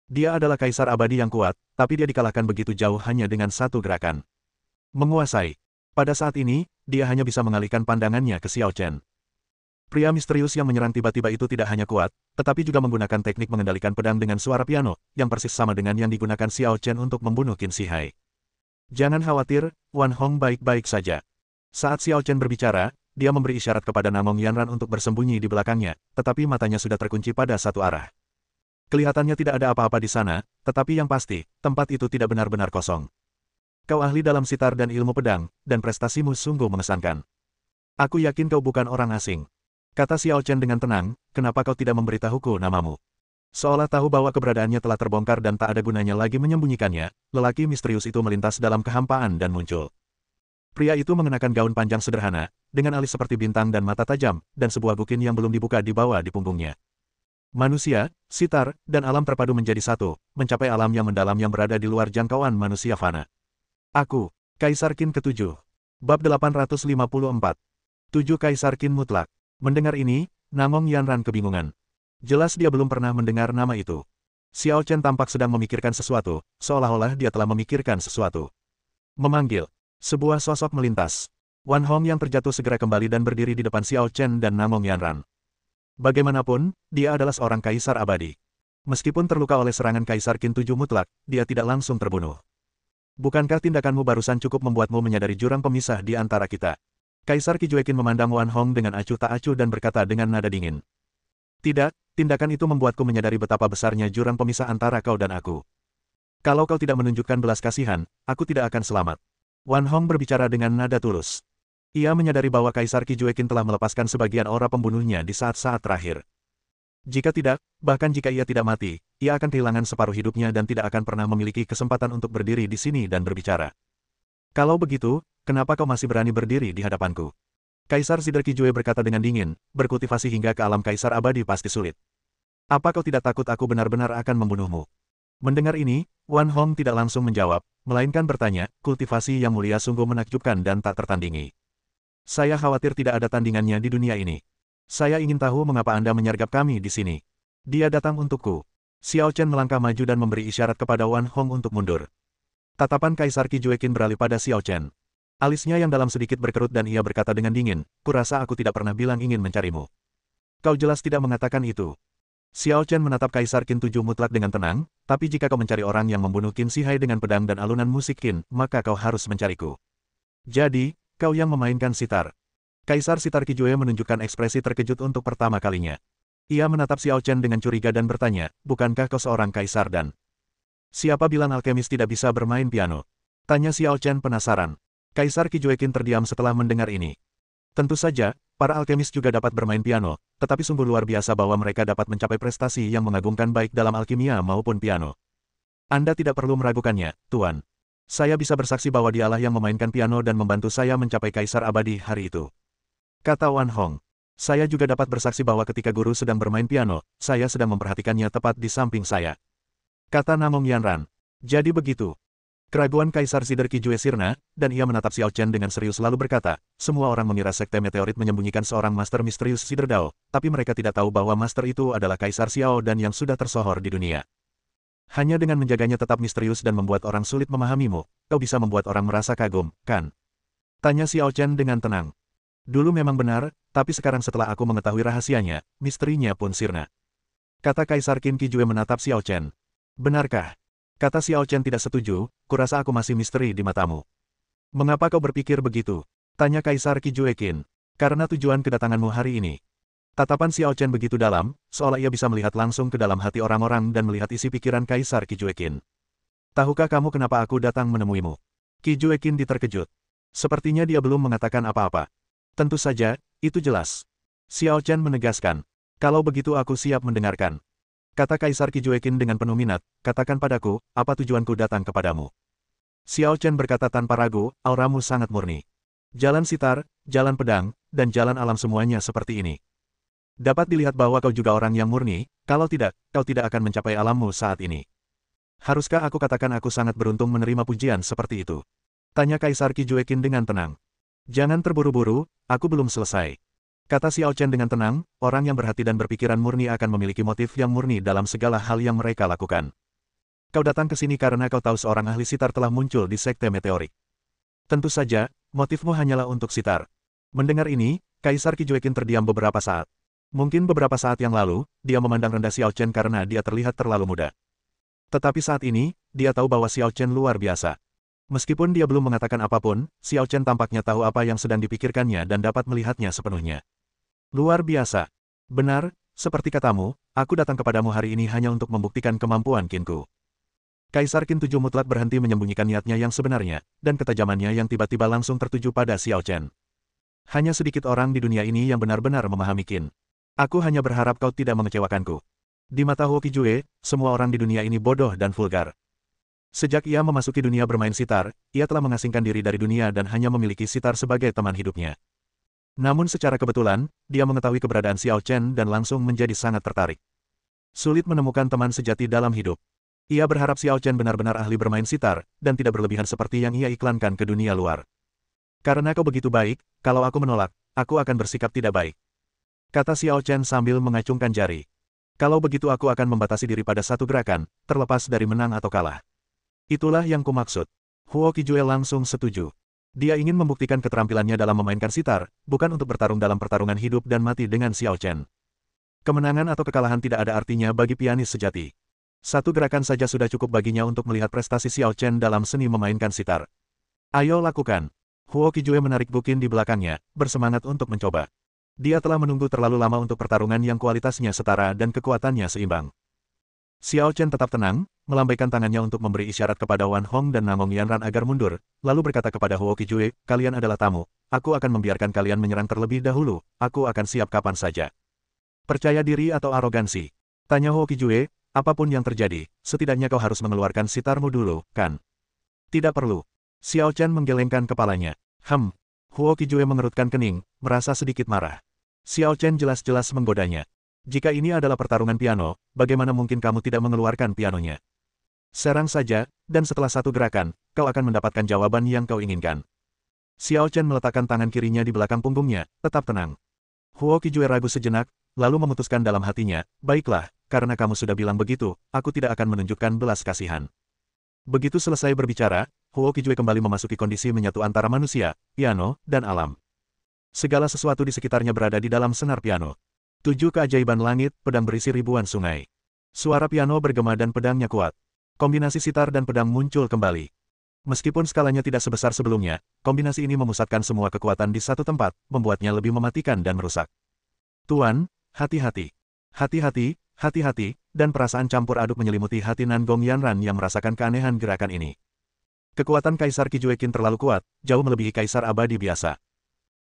Speaker 1: Dia adalah kaisar abadi yang kuat, tapi dia dikalahkan begitu jauh hanya dengan satu gerakan. Menguasai. Pada saat ini, dia hanya bisa mengalihkan pandangannya ke Xiao Chen. Pria misterius yang menyerang tiba-tiba itu tidak hanya kuat, tetapi juga menggunakan teknik mengendalikan pedang dengan suara piano, yang persis sama dengan yang digunakan Xiao Chen untuk membunuh Qin Shi Hai. Jangan khawatir, Wan Hong baik-baik saja. Saat Xiao Chen berbicara, dia memberi isyarat kepada Namong Yanran untuk bersembunyi di belakangnya, tetapi matanya sudah terkunci pada satu arah. Kelihatannya tidak ada apa-apa di sana, tetapi yang pasti, tempat itu tidak benar-benar kosong. Kau ahli dalam sitar dan ilmu pedang, dan prestasimu sungguh mengesankan. Aku yakin kau bukan orang asing. Kata Xiao Chen dengan tenang, kenapa kau tidak memberitahuku namamu? Seolah tahu bahwa keberadaannya telah terbongkar dan tak ada gunanya lagi menyembunyikannya, lelaki misterius itu melintas dalam kehampaan dan muncul. Pria itu mengenakan gaun panjang sederhana, dengan alis seperti bintang dan mata tajam, dan sebuah bukin yang belum dibuka dibawa di punggungnya. Manusia, sitar, dan alam terpadu menjadi satu, mencapai alam yang mendalam yang berada di luar jangkauan manusia fana. Aku, Kaisar Qin ke-7. Bab 854. 7 Kaisar Qin mutlak. Mendengar ini, Namong Yanran kebingungan. Jelas dia belum pernah mendengar nama itu. Xiao Chen tampak sedang memikirkan sesuatu, seolah-olah dia telah memikirkan sesuatu. Memanggil. Sebuah sosok melintas. Wan Hong yang terjatuh segera kembali dan berdiri di depan Xiao Chen dan Namong Yanran. Bagaimanapun, dia adalah seorang kaisar abadi. Meskipun terluka oleh serangan Kaisar Qin 7 mutlak, dia tidak langsung terbunuh. Bukankah tindakanmu barusan cukup membuatmu menyadari jurang pemisah di antara kita? Kaisar Qi Jueqin memandang Wan Hong dengan acuh tak acuh dan berkata dengan nada dingin. Tidak, tindakan itu membuatku menyadari betapa besarnya jurang pemisah antara kau dan aku. Kalau kau tidak menunjukkan belas kasihan, aku tidak akan selamat. Wan Hong berbicara dengan nada tulus. Ia menyadari bahwa Kaisar Qi Jueqin telah melepaskan sebagian aura pembunuhnya di saat-saat terakhir. Jika tidak, bahkan jika ia tidak mati, ia akan kehilangan separuh hidupnya dan tidak akan pernah memiliki kesempatan untuk berdiri di sini dan berbicara. Kalau begitu, kenapa kau masih berani berdiri di hadapanku? Kaisar Sider Qijue berkata dengan dingin, berkultivasi hingga ke alam kaisar abadi pasti sulit. Apa kau tidak takut aku benar-benar akan membunuhmu? Mendengar ini, Wan Hong tidak langsung menjawab, melainkan bertanya, kultivasi yang mulia sungguh menakjubkan dan tak tertandingi. Saya khawatir tidak ada tandingannya di dunia ini. Saya ingin tahu mengapa Anda menyergap kami di sini. Dia datang untukku. Xiao Chen melangkah maju dan memberi isyarat kepada Wan Hong untuk mundur. Tatapan Kaisar Qi Jueqin beralih pada Xiao Chen. Alisnya yang dalam sedikit berkerut dan ia berkata dengan dingin, kurasa aku tidak pernah bilang ingin mencarimu. Kau jelas tidak mengatakan itu. Xiao Chen menatap Kaisar Qin 7 mutlak dengan tenang, tapi jika kau mencari orang yang membunuh Qin Shi Hai dengan pedang dan alunan musik Qin, maka kau harus mencariku. Jadi, kau yang memainkan sitar. Kaisar Sitar Qijue menunjukkan ekspresi terkejut untuk pertama kalinya. Ia menatap Xiao Chen dengan curiga dan bertanya, bukankah kau seorang kaisar dan... Siapa bilang alkemis tidak bisa bermain piano? Tanya Xiao Chen penasaran. Kaisar Qi Jueqin terdiam setelah mendengar ini. Tentu saja, para alkemis juga dapat bermain piano, tetapi sungguh luar biasa bahwa mereka dapat mencapai prestasi yang mengagumkan baik dalam alkimia maupun piano. Anda tidak perlu meragukannya, Tuan. Saya bisa bersaksi bahwa dialah yang memainkan piano dan membantu saya mencapai kaisar abadi hari itu. Kata Wan Hong. Saya juga dapat bersaksi bahwa ketika guru sedang bermain piano, saya sedang memperhatikannya tepat di samping saya. Kata Namong Yanran. Jadi begitu. Keraguan Kaisar Zider Qijue sirna, dan ia menatap Xiao Chen dengan serius lalu berkata, semua orang mengira sekte meteorit menyembunyikan seorang master misterius Zider Dao, tapi mereka tidak tahu bahwa master itu adalah Kaisar Xiao dan yang sudah tersohor di dunia. Hanya dengan menjaganya tetap misterius dan membuat orang sulit memahamimu, kau bisa membuat orang merasa kagum, kan? Tanya Xiao Chen dengan tenang. Dulu memang benar, tapi sekarang setelah aku mengetahui rahasianya, misterinya pun sirna. Kata Kaisar Qin Qijue menatap Xiao Chen. Benarkah? Kata Xiao Chen tidak setuju, kurasa aku masih misteri di matamu. Mengapa kau berpikir begitu? Tanya Kaisar Qijue Qin. Karena tujuan kedatanganmu hari ini. Tatapan Xiao Chen begitu dalam, seolah ia bisa melihat langsung ke dalam hati orang-orang dan melihat isi pikiran Kaisar Qijue Qin. Tahukah kamu kenapa aku datang menemuimu? Qijue Qin diterkejut. Sepertinya dia belum mengatakan apa-apa. Tentu saja, itu jelas. Xiao Chen menegaskan. Kalau begitu aku siap mendengarkan. Kata Kaisar Qijue Qin dengan penuh minat, katakan padaku, apa tujuanku datang kepadamu? Xiao Chen berkata tanpa ragu, auramu sangat murni. Jalan sitar, jalan pedang, dan jalan alam semuanya seperti ini. Dapat dilihat bahwa kau juga orang yang murni, kalau tidak, kau tidak akan mencapai alammu saat ini. Haruskah aku katakan aku sangat beruntung menerima pujian seperti itu? Tanya Kaisar Qijue Qin dengan tenang. Jangan terburu-buru, aku belum selesai. Kata Xiao Chen dengan tenang, orang yang berhati dan berpikiran murni akan memiliki motif yang murni dalam segala hal yang mereka lakukan. Kau datang ke sini karena kau tahu seorang ahli sitar telah muncul di sekte meteorik. Tentu saja, motifmu hanyalah untuk sitar. Mendengar ini, Kaisar Qijue Qin terdiam beberapa saat. Mungkin beberapa saat yang lalu, dia memandang rendah Xiao Chen karena dia terlihat terlalu muda. Tetapi saat ini, dia tahu bahwa Xiao Chen luar biasa. Meskipun dia belum mengatakan apapun, Xiao Chen tampaknya tahu apa yang sedang dipikirkannya dan dapat melihatnya sepenuhnya. Luar biasa. Benar, seperti katamu, aku datang kepadamu hari ini hanya untuk membuktikan kemampuan Qinku. Kaisar Qin Tujuh mutlak berhenti menyembunyikan niatnya yang sebenarnya, dan ketajamannya yang tiba-tiba langsung tertuju pada Xiao Chen. Hanya sedikit orang di dunia ini yang benar-benar memahami Qin. Aku hanya berharap kau tidak mengecewakanku. Di mata Huo Qijue, semua orang di dunia ini bodoh dan vulgar. Sejak ia memasuki dunia bermain sitar, ia telah mengasingkan diri dari dunia dan hanya memiliki sitar sebagai teman hidupnya. Namun secara kebetulan, dia mengetahui keberadaan Xiao Chen dan langsung menjadi sangat tertarik. Sulit menemukan teman sejati dalam hidup. Ia berharap Xiao Chen benar-benar ahli bermain sitar, dan tidak berlebihan seperti yang ia iklankan ke dunia luar. Karena kau begitu baik, kalau aku menolak, aku akan bersikap tidak baik. Kata Xiao Chen sambil mengacungkan jari. Kalau begitu aku akan membatasi diri pada satu gerakan, terlepas dari menang atau kalah. Itulah yang kumaksud. Huo Qijue langsung setuju. Dia ingin membuktikan keterampilannya dalam memainkan sitar, bukan untuk bertarung dalam pertarungan hidup dan mati dengan Xiao Chen. Kemenangan atau kekalahan tidak ada artinya bagi pianis sejati. Satu gerakan saja sudah cukup baginya untuk melihat prestasi Xiao Chen dalam seni memainkan sitar. Ayo lakukan. Huo Qijue menarik Bukin di belakangnya, bersemangat untuk mencoba. Dia telah menunggu terlalu lama untuk pertarungan yang kualitasnya setara dan kekuatannya seimbang. Xiao Chen tetap tenang, melambaikan tangannya untuk memberi isyarat kepada Wan Hong dan Namong Yanran agar mundur, lalu berkata kepada Huo Qijue, kalian adalah tamu, aku akan membiarkan kalian menyerang terlebih dahulu, aku akan siap kapan saja. Percaya diri atau arogansi? Tanya Huo Qijue, apapun yang terjadi, setidaknya kau harus mengeluarkan sitarmu dulu, kan? Tidak perlu. Xiao Chen menggelengkan kepalanya. Huo Qijue mengerutkan kening, merasa sedikit marah. Xiao Chen jelas-jelas menggodanya. Jika ini adalah pertarungan piano, bagaimana mungkin kamu tidak mengeluarkan pianonya? Serang saja, dan setelah satu gerakan, kau akan mendapatkan jawaban yang kau inginkan. Xiao Chen meletakkan tangan kirinya di belakang punggungnya, tetap tenang. Huo Qijue ragu sejenak, lalu memutuskan dalam hatinya, baiklah, karena kamu sudah bilang begitu, aku tidak akan menunjukkan belas kasihan. Begitu selesai berbicara, Huo Qijue kembali memasuki kondisi menyatu antara manusia, piano, dan alam. Segala sesuatu di sekitarnya berada di dalam senar piano. 7 keajaiban langit, pedang berisi ribuan sungai. Suara piano bergema dan pedangnya kuat. Kombinasi sitar dan pedang muncul kembali. Meskipun skalanya tidak sebesar sebelumnya, kombinasi ini memusatkan semua kekuatan di satu tempat, membuatnya lebih mematikan dan merusak. Tuan, hati-hati. Hati-hati, hati-hati, dan perasaan campur aduk menyelimuti hati Nangong Yanran yang merasakan keanehan gerakan ini. Kekuatan Kaisar Qijue Qin terlalu kuat, jauh melebihi Kaisar Abadi biasa.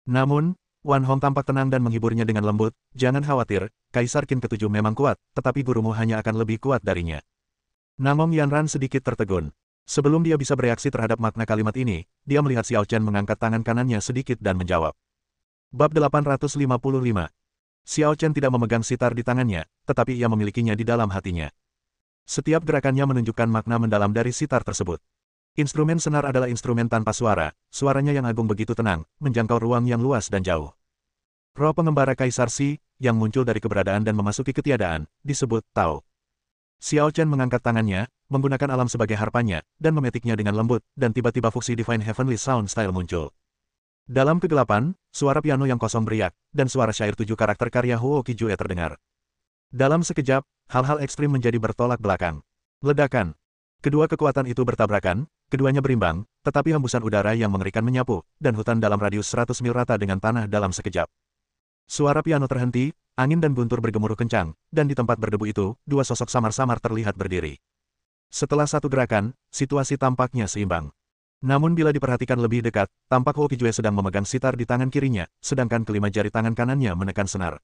Speaker 1: Namun, Wan Hong tampak tenang dan menghiburnya dengan lembut, "Jangan khawatir, Kaisar Qin ke-7 memang kuat, tetapi gurumu hanya akan lebih kuat darinya." Namong Yanran sedikit tertegun. Sebelum dia bisa bereaksi terhadap makna kalimat ini, dia melihat Xiao Chen mengangkat tangan kanannya sedikit dan menjawab. Bab 855. Xiao Chen tidak memegang sitar di tangannya, tetapi ia memilikinya di dalam hatinya. Setiap gerakannya menunjukkan makna mendalam dari sitar tersebut. Instrumen senar adalah instrumen tanpa suara, suaranya yang agung begitu tenang, menjangkau ruang yang luas dan jauh. Roh pengembara Kaisar Xi, yang muncul dari keberadaan dan memasuki ketiadaan, disebut Tao. Xiao Chen mengangkat tangannya, menggunakan alam sebagai harpanya, dan memetiknya dengan lembut, dan tiba-tiba fuksi Divine Heavenly Sound Style muncul. Dalam kegelapan, suara piano yang kosong beriak, dan suara syair 7 karakter karya Huo Qijue terdengar. Dalam sekejap, hal-hal ekstrim menjadi bertolak belakang. Ledakan. Kedua kekuatan itu bertabrakan, keduanya berimbang, tetapi hembusan udara yang mengerikan menyapu, dan hutan dalam radius 100 mil rata dengan tanah dalam sekejap. Suara piano terhenti, angin dan guntur bergemuruh kencang, dan di tempat berdebu itu, dua sosok samar-samar terlihat berdiri. Setelah satu gerakan, situasi tampaknya seimbang. Namun bila diperhatikan lebih dekat, tampak Huo Qijue sedang memegang sitar di tangan kirinya, sedangkan kelima jari tangan kanannya menekan senar.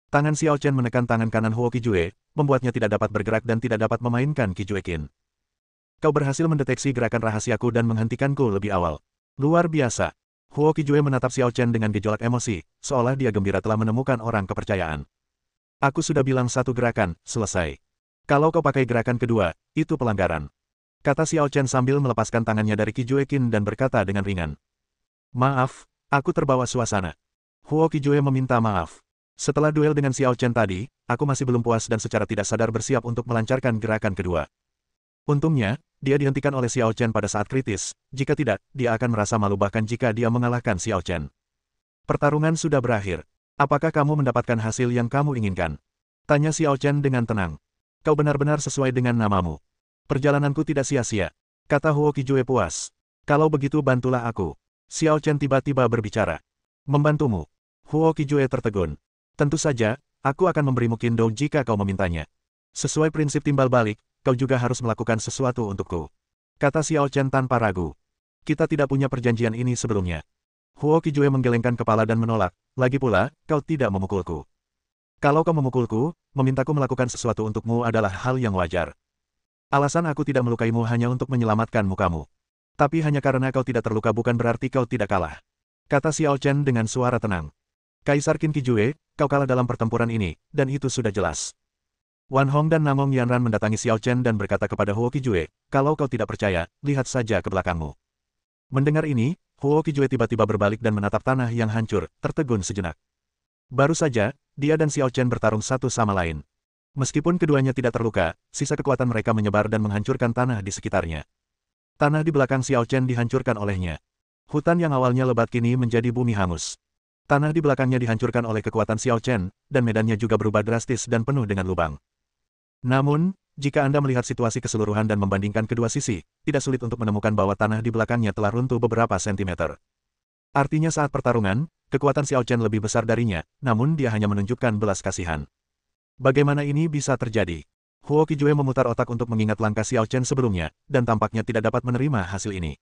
Speaker 1: Tangan Xiao Chen menekan tangan kanan Huo Qijue, membuatnya tidak dapat bergerak dan tidak dapat memainkan Qijue Qin. Kau berhasil mendeteksi gerakan rahasiaku dan menghentikanku lebih awal. Luar biasa. Huo Qijue menatap Xiao Chen dengan gejolak emosi, seolah dia gembira telah menemukan orang kepercayaan. Aku sudah bilang satu gerakan, selesai. Kalau kau pakai gerakan kedua, itu pelanggaran. Kata Xiao Chen sambil melepaskan tangannya dari Qijue Qin dan berkata dengan ringan. Maaf, aku terbawa suasana. Huo Qijue meminta maaf. Setelah duel dengan Xiao Chen tadi, aku masih belum puas dan secara tidak sadar bersiap untuk melancarkan gerakan kedua. Untungnya, dia dihentikan oleh Xiao Chen pada saat kritis, jika tidak, dia akan merasa malu bahkan jika dia mengalahkan Xiao Chen. Pertarungan sudah berakhir. Apakah kamu mendapatkan hasil yang kamu inginkan? Tanya Xiao Chen dengan tenang. Kau benar-benar sesuai dengan namamu. Perjalananku tidak sia-sia. Kata Huo Qijue puas. Kalau begitu bantulah aku. Xiao Chen tiba-tiba berbicara. Membantumu. Huo Qijue tertegun. Tentu saja, aku akan memberimu Qin Dou jika kau memintanya. Sesuai prinsip timbal balik, kau juga harus melakukan sesuatu untukku. Kata Xiao Chen tanpa ragu. Kita tidak punya perjanjian ini sebelumnya. Huo Qijue menggelengkan kepala dan menolak, lagi pula, kau tidak memukulku. Kalau kau memukulku, memintaku melakukan sesuatu untukmu adalah hal yang wajar. Alasan aku tidak melukaimu hanya untuk menyelamatkan mukamu. Tapi hanya karena kau tidak terluka bukan berarti kau tidak kalah. Kata Xiao Chen dengan suara tenang. Kaisar Qin Qijue, kau kalah dalam pertempuran ini, dan itu sudah jelas. Wan Hong dan Namong Yanran mendatangi Xiao Chen dan berkata kepada Huo Qijue, kalau kau tidak percaya, lihat saja ke belakangmu. Mendengar ini, Huo Qijue tiba-tiba berbalik dan menatap tanah yang hancur, tertegun sejenak. Baru saja, dia dan Xiao Chen bertarung satu sama lain. Meskipun keduanya tidak terluka, sisa kekuatan mereka menyebar dan menghancurkan tanah di sekitarnya. Tanah di belakang Xiao Chen dihancurkan olehnya. Hutan yang awalnya lebat kini menjadi bumi hangus. Tanah di belakangnya dihancurkan oleh kekuatan Xiao Chen, dan medannya juga berubah drastis dan penuh dengan lubang. Namun, jika Anda melihat situasi keseluruhan dan membandingkan kedua sisi, tidak sulit untuk menemukan bahwa tanah di belakangnya telah runtuh beberapa sentimeter. Artinya saat pertarungan, kekuatan Xiao Chen lebih besar darinya, namun dia hanya menunjukkan belas kasihan. Bagaimana ini bisa terjadi? Huo Qijue memutar otak untuk mengingat langkah Xiao Chen sebelumnya, dan tampaknya tidak dapat menerima hasil ini.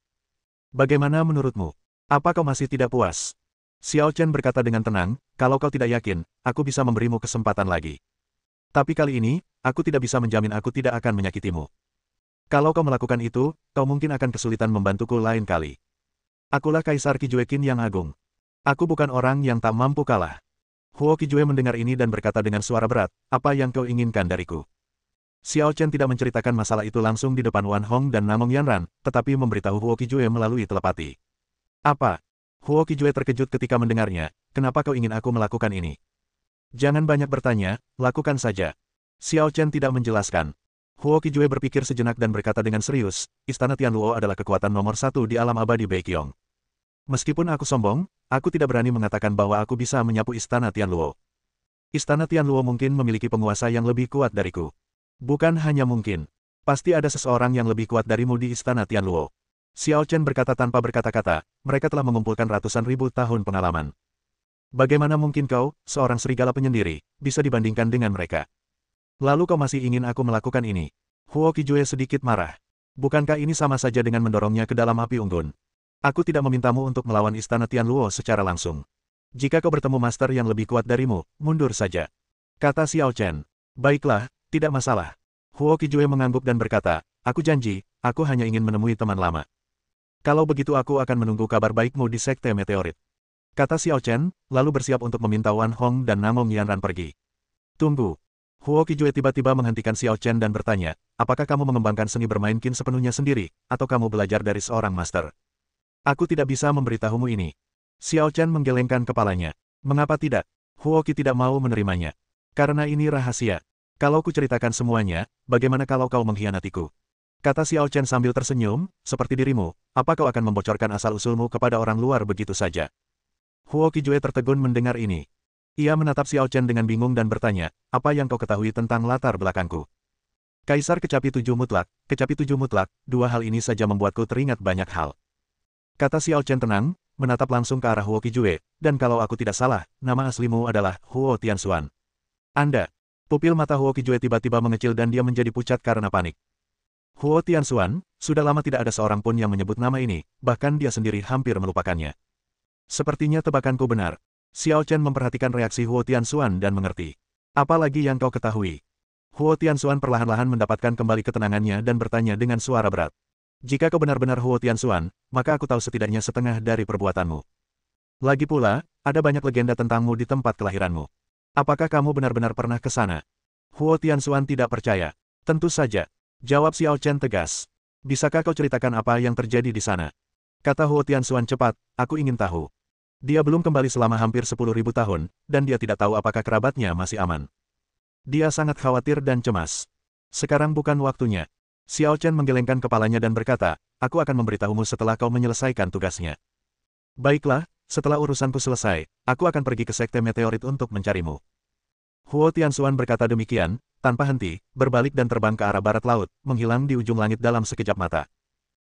Speaker 1: Bagaimana menurutmu? Apa kau masih tidak puas? Xiao Chen berkata dengan tenang, kalau kau tidak yakin, aku bisa memberimu kesempatan lagi. Tapi kali ini, aku tidak bisa menjamin aku tidak akan menyakitimu. Kalau kau melakukan itu, kau mungkin akan kesulitan membantuku lain kali. Akulah Kaisar Qijue Qin yang agung. Aku bukan orang yang tak mampu kalah. Huo Qijue mendengar ini dan berkata dengan suara berat, apa yang kau inginkan dariku? Xiao Chen tidak menceritakan masalah itu langsung di depan Wan Hong dan Namong Yanran, tetapi memberitahu Huo Qijue melalui telepati. Apa? Huo Qijue terkejut ketika mendengarnya, kenapa kau ingin aku melakukan ini? Jangan banyak bertanya, lakukan saja. Xiao Chen tidak menjelaskan. Huo Qijue berpikir sejenak dan berkata dengan serius, Istana Tianluo adalah kekuatan nomor 1 di alam abadi Baekhyong. Meskipun aku sombong, aku tidak berani mengatakan bahwa aku bisa menyapu Istana Tianluo. Istana Tianluo mungkin memiliki penguasa yang lebih kuat dariku. Bukan hanya mungkin. Pasti ada seseorang yang lebih kuat darimu di Istana Tianluo. Xiao Chen berkata tanpa berkata-kata, mereka telah mengumpulkan ratusan ribu tahun pengalaman. Bagaimana mungkin kau, seorang serigala penyendiri, bisa dibandingkan dengan mereka? Lalu kau masih ingin aku melakukan ini? Huo Qijue sedikit marah. Bukankah ini sama saja dengan mendorongnya ke dalam api unggun? Aku tidak memintamu untuk melawan Istana Tianluo secara langsung. Jika kau bertemu master yang lebih kuat darimu, mundur saja. Kata Xiao Chen. Baiklah, tidak masalah. Huo Qijue mengangguk dan berkata, aku janji, aku hanya ingin menemui teman lama. Kalau begitu aku akan menunggu kabar baikmu di Sekte Meteorit. Kata Xiao Chen, lalu bersiap untuk meminta Wan Hong dan Namong Yanran pergi. Tunggu. Huo Qijue tiba-tiba menghentikan Xiao Chen dan bertanya, apakah kamu mengembangkan seni bermain Qin sepenuhnya sendiri, atau kamu belajar dari seorang master? Aku tidak bisa memberitahumu ini. Xiao Chen menggelengkan kepalanya. Mengapa tidak? Huo Qi tidak mau menerimanya. Karena ini rahasia. Kalau ku ceritakan semuanya, bagaimana kalau kau mengkhianatiku? Kata Xiao Chen sambil tersenyum, seperti dirimu, apa kau akan membocorkan asal-usulmu kepada orang luar begitu saja? Huo Qijue tertegun mendengar ini. Ia menatap Xiao Chen dengan bingung dan bertanya, apa yang kau ketahui tentang latar belakangku? Kaisar Kecapi Tujuh Mutlak, dua hal ini saja membuatku teringat banyak hal. Kata Xiao Chen tenang, menatap langsung ke arah Huo Qijue, dan kalau aku tidak salah, nama aslimu adalah Huo Tianxuan. Anda. Pupil mata Huo Qijue tiba-tiba mengecil dan dia menjadi pucat karena panik. Huo Tianxuan, sudah lama tidak ada seorang pun yang menyebut nama ini, bahkan dia sendiri hampir melupakannya. Sepertinya tebakanku benar. Xiao Chen memperhatikan reaksi Huo Tianxuan dan mengerti. Apalagi yang kau ketahui? Huo Tianxuan perlahan-lahan mendapatkan kembali ketenangannya dan bertanya dengan suara berat. Jika kau benar-benar Huo Tianxuan, maka aku tahu setidaknya setengah dari perbuatanmu. Lagi pula, ada banyak legenda tentangmu di tempat kelahiranmu. Apakah kamu benar-benar pernah ke sana? Huo Tianxuan tidak percaya. Tentu saja. Jawab Xiao Chen tegas. Bisakah kau ceritakan apa yang terjadi di sana? Kata Huo Tianxuan cepat, aku ingin tahu. Dia belum kembali selama hampir 10.000 tahun, dan dia tidak tahu apakah kerabatnya masih aman. Dia sangat khawatir dan cemas. Sekarang bukan waktunya. Xiao Chen menggelengkan kepalanya dan berkata, aku akan memberitahumu setelah kau menyelesaikan tugasnya. Baiklah, setelah urusanku selesai, aku akan pergi ke Sekte Meteorit untuk mencarimu. Huo Tianxuan berkata demikian, tanpa henti, berbalik dan terbang ke arah barat laut, menghilang di ujung langit dalam sekejap mata.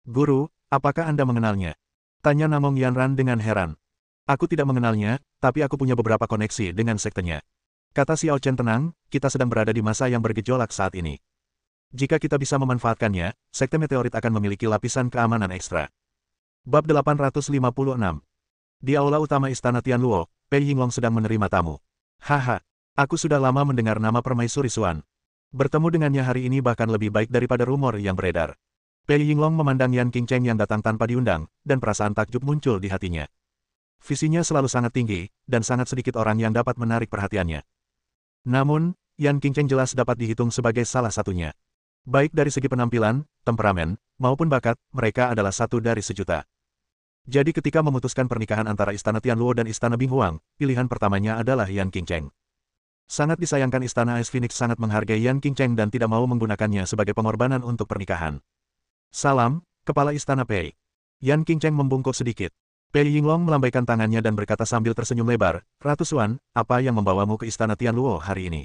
Speaker 1: Guru, apakah Anda mengenalnya? Tanya Namong Yanran dengan heran. Aku tidak mengenalnya, tapi aku punya beberapa koneksi dengan sektenya. Kata Xiao Chen tenang, kita sedang berada di masa yang bergejolak saat ini. Jika kita bisa memanfaatkannya, Sekte Meteorit akan memiliki lapisan keamanan ekstra. Bab 856. Di aula utama Istana Tianluo, Pei Yinglong sedang menerima tamu. Haha, aku sudah lama mendengar nama Permaisuri Xuan. Bertemu dengannya hari ini bahkan lebih baik daripada rumor yang beredar. Pei Yinglong memandang Yan Qingcheng yang datang tanpa diundang, dan perasaan takjub muncul di hatinya. Visinya selalu sangat tinggi, dan sangat sedikit orang yang dapat menarik perhatiannya. Namun, Yan Qingcheng jelas dapat dihitung sebagai salah satunya. Baik dari segi penampilan, temperamen, maupun bakat, mereka adalah satu dari sejuta. Jadi ketika memutuskan pernikahan antara Istana Tianluo dan Istana Binghuang, pilihan pertamanya adalah Yan Qingcheng. Sangat disayangkan Istana Ice Phoenix sangat menghargai Yan Qingcheng dan tidak mau menggunakannya sebagai pengorbanan untuk pernikahan. Salam, Kepala Istana Pei. Yan Qingcheng membungkuk sedikit. Pei Yinglong melambaikan tangannya dan berkata sambil tersenyum lebar, Ratu Xuan, apa yang membawamu ke Istana Tianluo hari ini?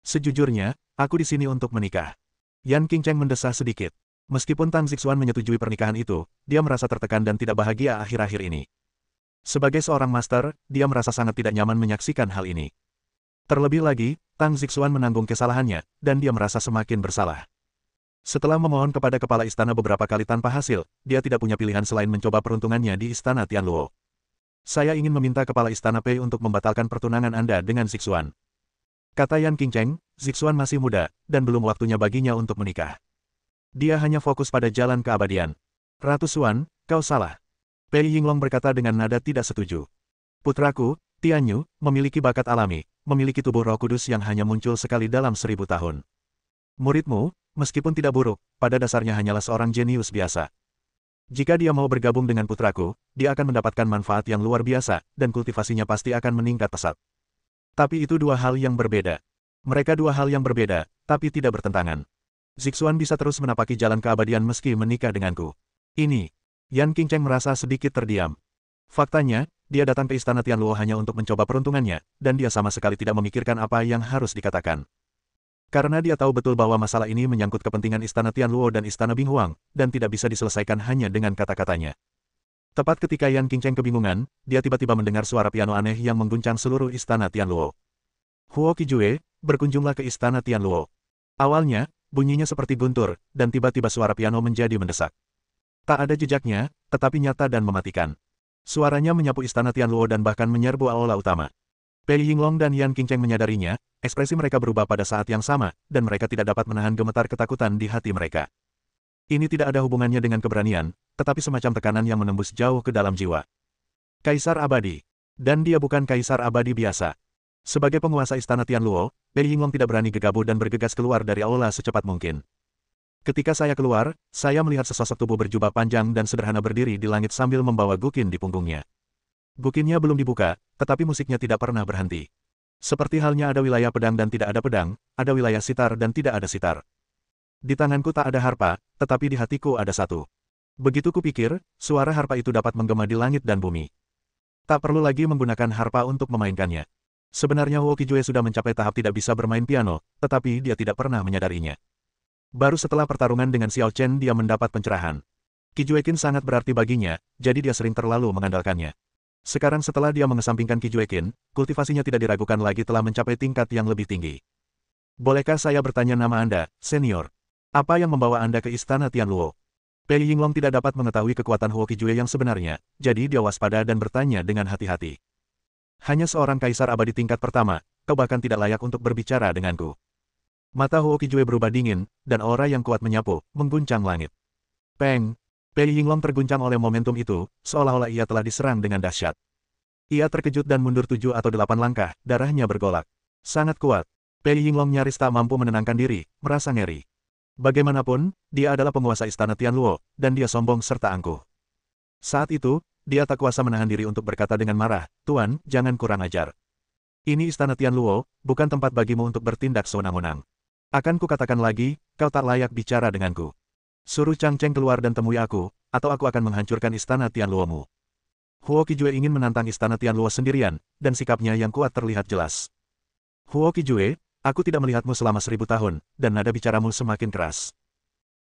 Speaker 1: Sejujurnya, aku di sini untuk menikah. Yan Qingcheng mendesah sedikit. Meskipun Tang Zixuan menyetujui pernikahan itu, dia merasa tertekan dan tidak bahagia akhir-akhir ini. Sebagai seorang master, dia merasa sangat tidak nyaman menyaksikan hal ini. Terlebih lagi, Tang Zixuan menanggung kesalahannya, dan dia merasa semakin bersalah. Setelah memohon kepada kepala istana beberapa kali tanpa hasil, dia tidak punya pilihan selain mencoba peruntungannya di Istana Tianluo. Saya ingin meminta kepala Istana Pei untuk membatalkan pertunangan Anda dengan Zixuan. Kata Yan Qingcheng, Zixuan masih muda, dan belum waktunya baginya untuk menikah. Dia hanya fokus pada jalan keabadian. Ratu Xuan, kau salah. Pei Yinglong berkata dengan nada tidak setuju. Putraku, Tianyu, memiliki bakat alami, memiliki tubuh roh kudus yang hanya muncul sekali dalam 1000 tahun. Muridmu, meskipun tidak buruk, pada dasarnya hanyalah seorang jenius biasa. Jika dia mau bergabung dengan putraku, dia akan mendapatkan manfaat yang luar biasa, dan kultivasinya pasti akan meningkat pesat. Tapi itu dua hal yang berbeda. Mereka dua hal yang berbeda, tapi tidak bertentangan. Zixuan bisa terus menapaki jalan keabadian meski menikah denganku. Ini. Yan Qingcheng merasa sedikit terdiam. Faktanya, dia datang ke Istana Tianluo hanya untuk mencoba peruntungannya, dan dia sama sekali tidak memikirkan apa yang harus dikatakan. Karena dia tahu betul bahwa masalah ini menyangkut kepentingan Istana Tianluo dan Istana Binghuang, dan tidak bisa diselesaikan hanya dengan kata-katanya. Tepat ketika Yan Qingcheng kebingungan, dia tiba-tiba mendengar suara piano aneh yang mengguncang seluruh Istana Tianluo. Huo Qijue, berkunjunglah ke Istana Tianluo. Awalnya, bunyinya seperti guntur, dan tiba-tiba suara piano menjadi mendesak. Tak ada jejaknya, tetapi nyata dan mematikan. Suaranya menyapu istana Tianluo dan bahkan menyerbu aula utama. Pei Yinglong dan Yan Qingcheng menyadarinya, ekspresi mereka berubah pada saat yang sama, dan mereka tidak dapat menahan gemetar ketakutan di hati mereka. Ini tidak ada hubungannya dengan keberanian, tetapi semacam tekanan yang menembus jauh ke dalam jiwa. Kaisar abadi. Dan dia bukan kaisar abadi biasa. Sebagai penguasa istana Tianluo, Pei Yinglong tidak berani gegabah dan bergegas keluar dari aula secepat mungkin. Ketika saya keluar, saya melihat sesosok tubuh berjubah panjang dan sederhana berdiri di langit sambil membawa gukin di punggungnya. Gukinnya belum dibuka, tetapi musiknya tidak pernah berhenti. Seperti halnya ada wilayah pedang dan tidak ada pedang, ada wilayah sitar dan tidak ada sitar. Di tanganku tak ada harpa, tetapi di hatiku ada satu. Begitu kupikir, suara harpa itu dapat menggema di langit dan bumi. Tak perlu lagi menggunakan harpa untuk memainkannya. Sebenarnya Huo Qijue sudah mencapai tahap tidak bisa bermain piano, tetapi dia tidak pernah menyadarinya. Baru setelah pertarungan dengan Xiao Chen dia mendapat pencerahan. Qijueqin sangat berarti baginya, jadi dia sering terlalu mengandalkannya. Sekarang setelah dia mengesampingkan Qijueqin, kultivasinya tidak diragukan lagi telah mencapai tingkat yang lebih tinggi. Bolehkah saya bertanya nama Anda, senior? Apa yang membawa Anda ke istana Tianluo? Pei Yinglong tidak dapat mengetahui kekuatan Huo Qijue yang sebenarnya, jadi dia waspada dan bertanya dengan hati-hati. Hanya seorang kaisar abadi tingkat pertama, kau bahkan tidak layak untuk berbicara denganku. Mata Huo Qijue berubah dingin, dan aura yang kuat menyapu, mengguncang langit. Peng! Pei Yinglong terguncang oleh momentum itu, seolah-olah ia telah diserang dengan dahsyat. Ia terkejut dan mundur 7 atau 8 langkah, darahnya bergolak. Sangat kuat. Pei Yinglong nyaris tak mampu menenangkan diri, merasa ngeri. Bagaimanapun, dia adalah penguasa istana Tianluo, dan dia sombong serta angkuh. Saat itu, dia tak kuasa menahan diri untuk berkata dengan marah, "Tuan, jangan kurang ajar. Ini istana Tianluo, bukan tempat bagimu untuk bertindak sewenang-wenang. Akan kukatakan lagi, kau tak layak bicara denganku. Suruh Chang Cheng keluar dan temui aku, atau aku akan menghancurkan istana Tianluomu." Huo Qijue ingin menantang istana Tianluo sendirian, dan sikapnya yang kuat terlihat jelas. "Huo Qijue, aku tidak melihatmu selama 1000 tahun, dan nada bicaramu semakin keras."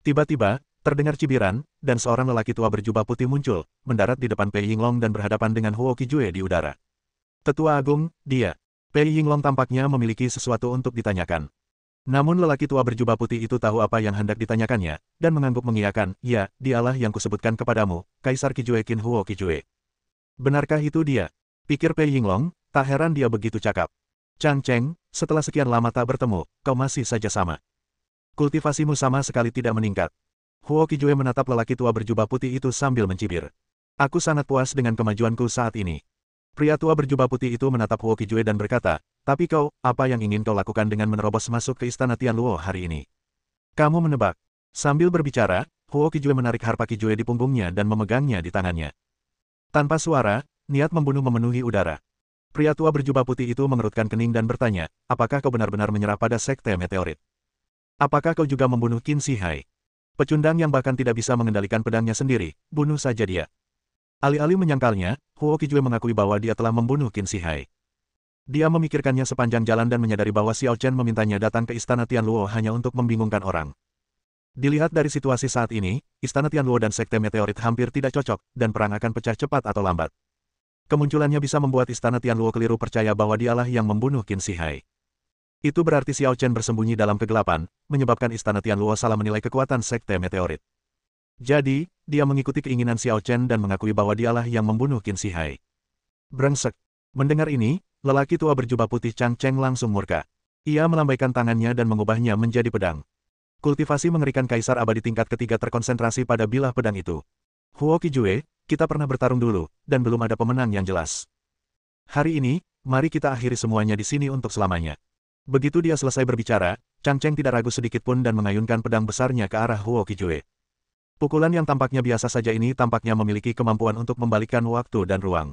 Speaker 1: Tiba-tiba, terdengar cibiran, dan seorang lelaki tua berjubah putih muncul, mendarat di depan Pei Yinglong dan berhadapan dengan Huo Qijue di udara. "Tetua Agung, dia." Pei Yinglong tampaknya memiliki sesuatu untuk ditanyakan. Namun lelaki tua berjubah putih itu tahu apa yang hendak ditanyakannya, dan mengangguk mengiyakan, "Ya, dialah yang kusebutkan kepadamu, Kaisar Qijueqin Huo Qijue." "Benarkah itu dia?" pikir Pei Yinglong, tak heran dia begitu cakap. "Chang Cheng, setelah sekian lama tak bertemu, kau masih saja sama. Kultivasimu sama sekali tidak meningkat." Huo Qijue menatap lelaki tua berjubah putih itu sambil mencibir. "Aku sangat puas dengan kemajuanku saat ini." Pria tua berjubah putih itu menatap Huo Qijue dan berkata, "Tapi kau, apa yang ingin kau lakukan dengan menerobos masuk ke istana Tianluo hari ini?" "Kamu menebak." Sambil berbicara, Huo Qijue menarik harpa Qijue di punggungnya dan memegangnya di tangannya. Tanpa suara, niat membunuh memenuhi udara. Pria tua berjubah putih itu mengerutkan kening dan bertanya, "Apakah kau benar-benar menyerah pada sekte meteorit? Apakah kau juga membunuh Qin Zhihai? Pecundang yang bahkan tidak bisa mengendalikan pedangnya sendiri, bunuh saja dia." Alih-alih menyangkalnya, Huo Qijue mengakui bahwa dia telah membunuh Qin Zhihai. Dia memikirkannya sepanjang jalan dan menyadari bahwa Xiao Chen memintanya datang ke istana Tianluo hanya untuk membingungkan orang. Dilihat dari situasi saat ini, istana Tianluo dan sekte meteorit hampir tidak cocok, dan perang akan pecah cepat atau lambat. Kemunculannya bisa membuat istana Tianluo keliru percaya bahwa dialah yang membunuh Qin Zhihai. Itu berarti Xiao Chen bersembunyi dalam kegelapan, menyebabkan istana Tianluo salah menilai kekuatan sekte meteorit. Jadi, dia mengikuti keinginan Xiao Chen dan mengakui bahwa dialah yang membunuh Qin Zhihai. Brengsek. Mendengar ini, lelaki tua berjubah putih Chang Cheng langsung murka. Ia melambaikan tangannya dan mengubahnya menjadi pedang. Kultivasi mengerikan kaisar abadi tingkat ketiga terkonsentrasi pada bilah pedang itu. "Huo Qijue, kita pernah bertarung dulu, dan belum ada pemenang yang jelas. Hari ini, mari kita akhiri semuanya di sini untuk selamanya." Begitu dia selesai berbicara, Chang Cheng tidak ragu sedikitpun dan mengayunkan pedang besarnya ke arah Huo Qijue. Pukulan yang tampaknya biasa saja ini tampaknya memiliki kemampuan untuk membalikkan waktu dan ruang.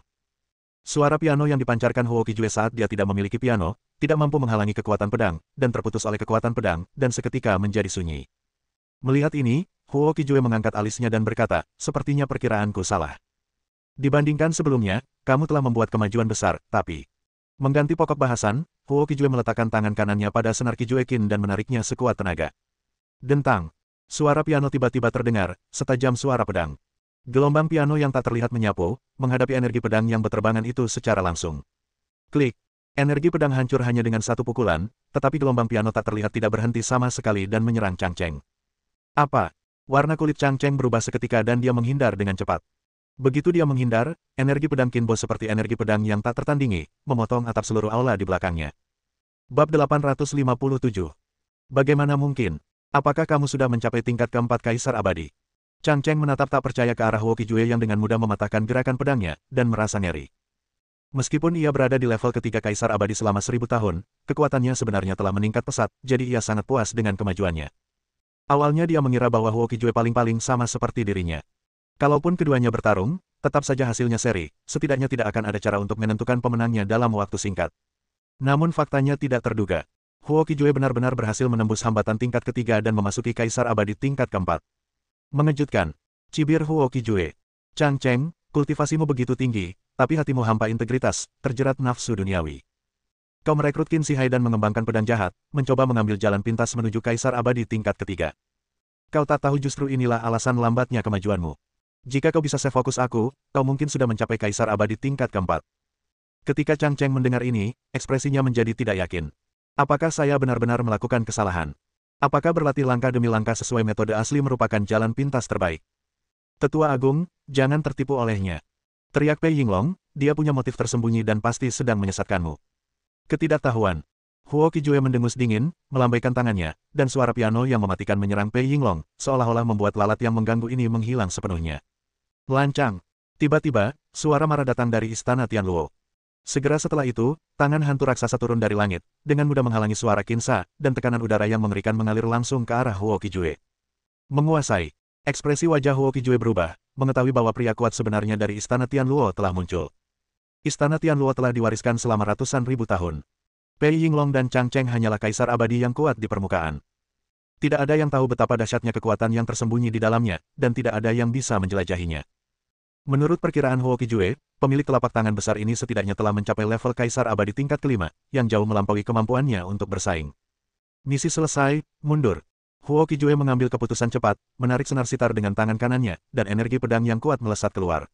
Speaker 1: Suara piano yang dipancarkan Huo Qijue saat dia tidak memiliki piano, tidak mampu menghalangi kekuatan pedang, dan terputus oleh kekuatan pedang, dan seketika menjadi sunyi. Melihat ini, Huo Qijue mengangkat alisnya dan berkata, "Sepertinya perkiraanku salah. Dibandingkan sebelumnya, kamu telah membuat kemajuan besar, tapi..." Mengganti pokok bahasan, Huo Qijue meletakkan tangan kanannya pada senar Qijueqin dan menariknya sekuat tenaga. Dentang. Suara piano tiba-tiba terdengar, setajam suara pedang. Gelombang piano yang tak terlihat menyapu, menghadapi energi pedang yang berterbangan itu secara langsung. Klik. Energi pedang hancur hanya dengan satu pukulan, tetapi gelombang piano tak terlihat tidak berhenti sama sekali dan menyerang Chang Cheng. "Apa?" Warna kulit Chang Cheng berubah seketika dan dia menghindar dengan cepat. Begitu dia menghindar, energi pedang Kinbo seperti energi pedang yang tak tertandingi, memotong atap seluruh aula di belakangnya. Bab 857. Bagaimana mungkin? Apakah kamu sudah mencapai tingkat keempat Kaisar Abadi? Chang Cheng menatap tak percaya ke arah Huo Qijue yang dengan mudah mematahkan gerakan pedangnya, dan merasa ngeri. Meskipun ia berada di level ketiga Kaisar Abadi selama 1000 tahun, kekuatannya sebenarnya telah meningkat pesat, jadi ia sangat puas dengan kemajuannya. Awalnya dia mengira bahwa Huo Qijue paling-paling sama seperti dirinya. Kalaupun keduanya bertarung, tetap saja hasilnya seri, setidaknya tidak akan ada cara untuk menentukan pemenangnya dalam waktu singkat. Namun faktanya tidak terduga. Huo Qijue benar-benar berhasil menembus hambatan tingkat ketiga dan memasuki Kaisar Abadi tingkat keempat. Mengejutkan. Cibir Huo Qijue. Chang Cheng, kultivasimu begitu tinggi, tapi hatimu hampa integritas, terjerat nafsu duniawi. Kau merekrut Qin Shi Hai dan mengembangkan pedang jahat, mencoba mengambil jalan pintas menuju Kaisar Abadi tingkat ketiga. Kau tak tahu justru inilah alasan lambatnya kemajuanmu. Jika kau bisa save fokus aku, kau mungkin sudah mencapai Kaisar Abadi tingkat keempat. Ketika Chang Cheng mendengar ini, ekspresinya menjadi tidak yakin. Apakah saya benar-benar melakukan kesalahan? Apakah berlatih langkah demi langkah sesuai metode asli merupakan jalan pintas terbaik? Tetua Agung, jangan tertipu olehnya. Teriak Pei Yinglong, dia punya motif tersembunyi dan pasti sedang menyesatkanmu. Ketidaktahuan. Huo Qijue mendengus dingin, melambaikan tangannya, dan suara piano yang mematikan menyerang Pei Yinglong, seolah-olah membuat lalat yang mengganggu ini menghilang sepenuhnya. Lancang. Tiba-tiba, suara marah datang dari istana Tianluo. Segera setelah itu, tangan hantu raksasa turun dari langit, dengan mudah menghalangi suara Kinsa, dan tekanan udara yang mengerikan mengalir langsung ke arah Huo Qijue. Menguasai. Ekspresi wajah Huo Qijue berubah, mengetahui bahwa pria kuat sebenarnya dari istana Tianluo telah muncul. Istana Tianluo telah diwariskan selama ratusan ribu tahun. Pei Yinglong dan Chang Cheng hanyalah kaisar abadi yang kuat di permukaan. Tidak ada yang tahu betapa dahsyatnya kekuatan yang tersembunyi di dalamnya, dan tidak ada yang bisa menjelajahinya. Menurut perkiraan Huo Qijue, pemilik telapak tangan besar ini setidaknya telah mencapai level Kaisar Abadi tingkat kelima, yang jauh melampaui kemampuannya untuk bersaing. Misi selesai, mundur. Huo Qijue mengambil keputusan cepat, menarik senar sitar dengan tangan kanannya, dan energi pedang yang kuat melesat keluar.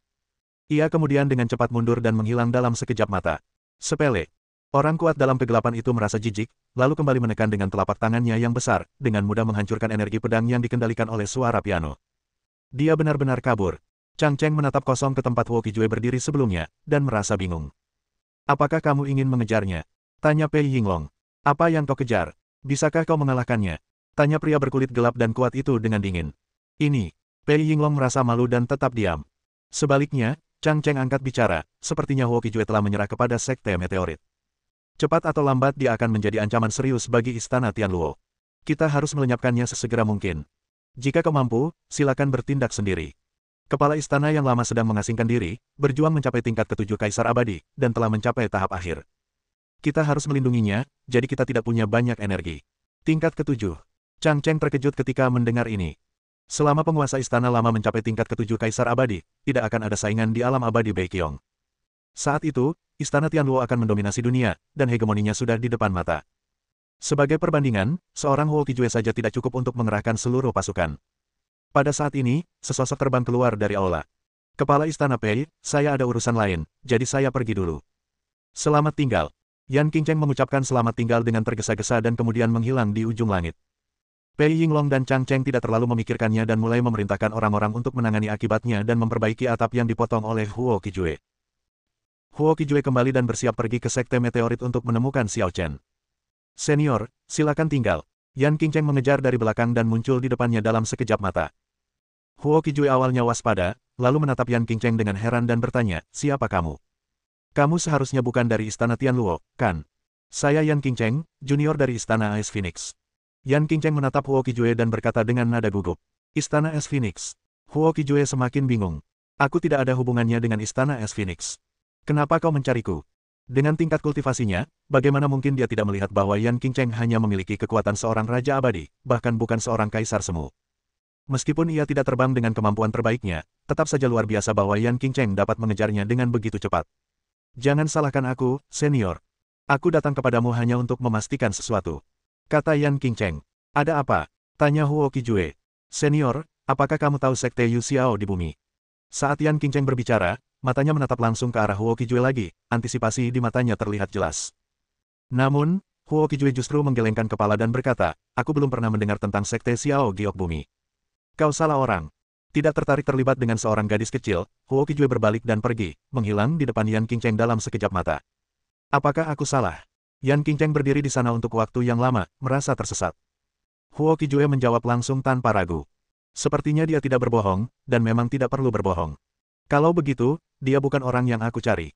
Speaker 1: Ia kemudian dengan cepat mundur dan menghilang dalam sekejap mata. Sepele. Orang kuat dalam kegelapan itu merasa jijik, lalu kembali menekan dengan telapak tangannya yang besar, dengan mudah menghancurkan energi pedang yang dikendalikan oleh suara piano. Dia benar-benar kabur. Chang Cheng menatap kosong ke tempat Huo Qijue berdiri sebelumnya, dan merasa bingung. Apakah kamu ingin mengejarnya? Tanya Pei Yinglong. Apa yang kau kejar? Bisakah kau mengalahkannya? Tanya pria berkulit gelap dan kuat itu dengan dingin. Ini. Pei Yinglong merasa malu dan tetap diam. Sebaliknya, Chang Cheng angkat bicara, sepertinya Huo Qijue telah menyerah kepada Sekte Meteorit. Cepat atau lambat dia akan menjadi ancaman serius bagi Istana Tianluo. Kita harus melenyapkannya sesegera mungkin. Jika kau mampu, silakan bertindak sendiri. Kepala istana yang lama sedang mengasingkan diri, berjuang mencapai tingkat ketujuh Kaisar Abadi, dan telah mencapai tahap akhir. Kita harus melindunginya, jadi kita tidak punya banyak energi. Tingkat ketujuh. Chang Cheng terkejut ketika mendengar ini. Selama penguasa istana lama mencapai tingkat ketujuh Kaisar Abadi, tidak akan ada saingan di alam abadi Baekyeong. Saat itu, Istana Tianluo akan mendominasi dunia, dan hegemoninya sudah di depan mata. Sebagai perbandingan, seorang Huo Qijue saja tidak cukup untuk mengerahkan seluruh pasukan. Pada saat ini, sesosok terbang keluar dari aula. Kepala Istana Pei, saya ada urusan lain, jadi saya pergi dulu. Selamat tinggal. Yan Qingcheng mengucapkan selamat tinggal dengan tergesa-gesa dan kemudian menghilang di ujung langit. Pei Yinglong dan Chang Cheng tidak terlalu memikirkannya dan mulai memerintahkan orang-orang untuk menangani akibatnya dan memperbaiki atap yang dipotong oleh Huo Qijue. Huo Qijue kembali dan bersiap pergi ke Sekte Meteorit untuk menemukan Xiao Chen. Senior, silakan tinggal. Yan Qingcheng mengejar dari belakang dan muncul di depannya dalam sekejap mata. Huo Qijue awalnya waspada, lalu menatap Yan Qingcheng dengan heran dan bertanya, siapa kamu? Kamu seharusnya bukan dari Istana Tianluo, kan? Saya Yan Qingcheng, junior dari Istana Es Phoenix. Yan Qingcheng menatap Huo Qijue dan berkata dengan nada gugup. Istana Es Phoenix. Huo Qijue semakin bingung. Aku tidak ada hubungannya dengan Istana Es Phoenix. Kenapa kau mencariku? Dengan tingkat kultivasinya, bagaimana mungkin dia tidak melihat bahwa Yan Qingcheng hanya memiliki kekuatan seorang Raja Abadi, bahkan bukan seorang Kaisar Semu. Meskipun ia tidak terbang dengan kemampuan terbaiknya, tetap saja luar biasa bahwa Yan Qingcheng dapat mengejarnya dengan begitu cepat. Jangan salahkan aku, senior. Aku datang kepadamu hanya untuk memastikan sesuatu. Kata Yan Qingcheng. Ada apa? Tanya Huo Qijue. Senior, apakah kamu tahu Sekte Yu Xiao di bumi? Saat Yan Qingcheng berbicara, matanya menatap langsung ke arah Huo Qijue lagi, antisipasi di matanya terlihat jelas. Namun, Huo Qijue justru menggelengkan kepala dan berkata, aku belum pernah mendengar tentang Sekte Xiao Giok Bumi. Kau salah orang. Tidak tertarik terlibat dengan seorang gadis kecil, Huo Qijue berbalik dan pergi, menghilang di depan Yan Qingcheng dalam sekejap mata. Apakah aku salah? Yan Qingcheng berdiri di sana untuk waktu yang lama, merasa tersesat. Huo Qijue menjawab langsung tanpa ragu. Sepertinya dia tidak berbohong, dan memang tidak perlu berbohong. Kalau begitu, dia bukan orang yang aku cari.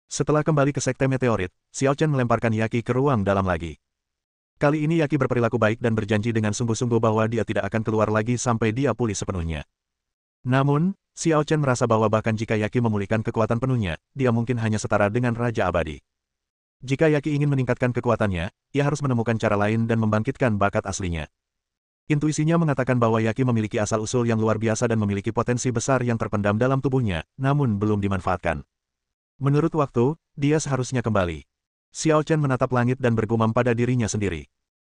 Speaker 1: Setelah kembali ke Sekte Meteorit, Xiao Chen melemparkan Yaqi ke ruang dalam lagi. Kali ini Yaqi berperilaku baik dan berjanji dengan sungguh-sungguh bahwa dia tidak akan keluar lagi sampai dia pulih sepenuhnya. Namun, Xiao Chen merasa bahwa bahkan jika Yaqi memulihkan kekuatan penuhnya, dia mungkin hanya setara dengan Raja Abadi. Jika Yaqi ingin meningkatkan kekuatannya, ia harus menemukan cara lain dan membangkitkan bakat aslinya. Intuisinya mengatakan bahwa Yaqi memiliki asal-usul yang luar biasa dan memiliki potensi besar yang terpendam dalam tubuhnya, namun belum dimanfaatkan. Menurut waktu, dia seharusnya kembali. Xiao Chen menatap langit dan bergumam pada dirinya sendiri.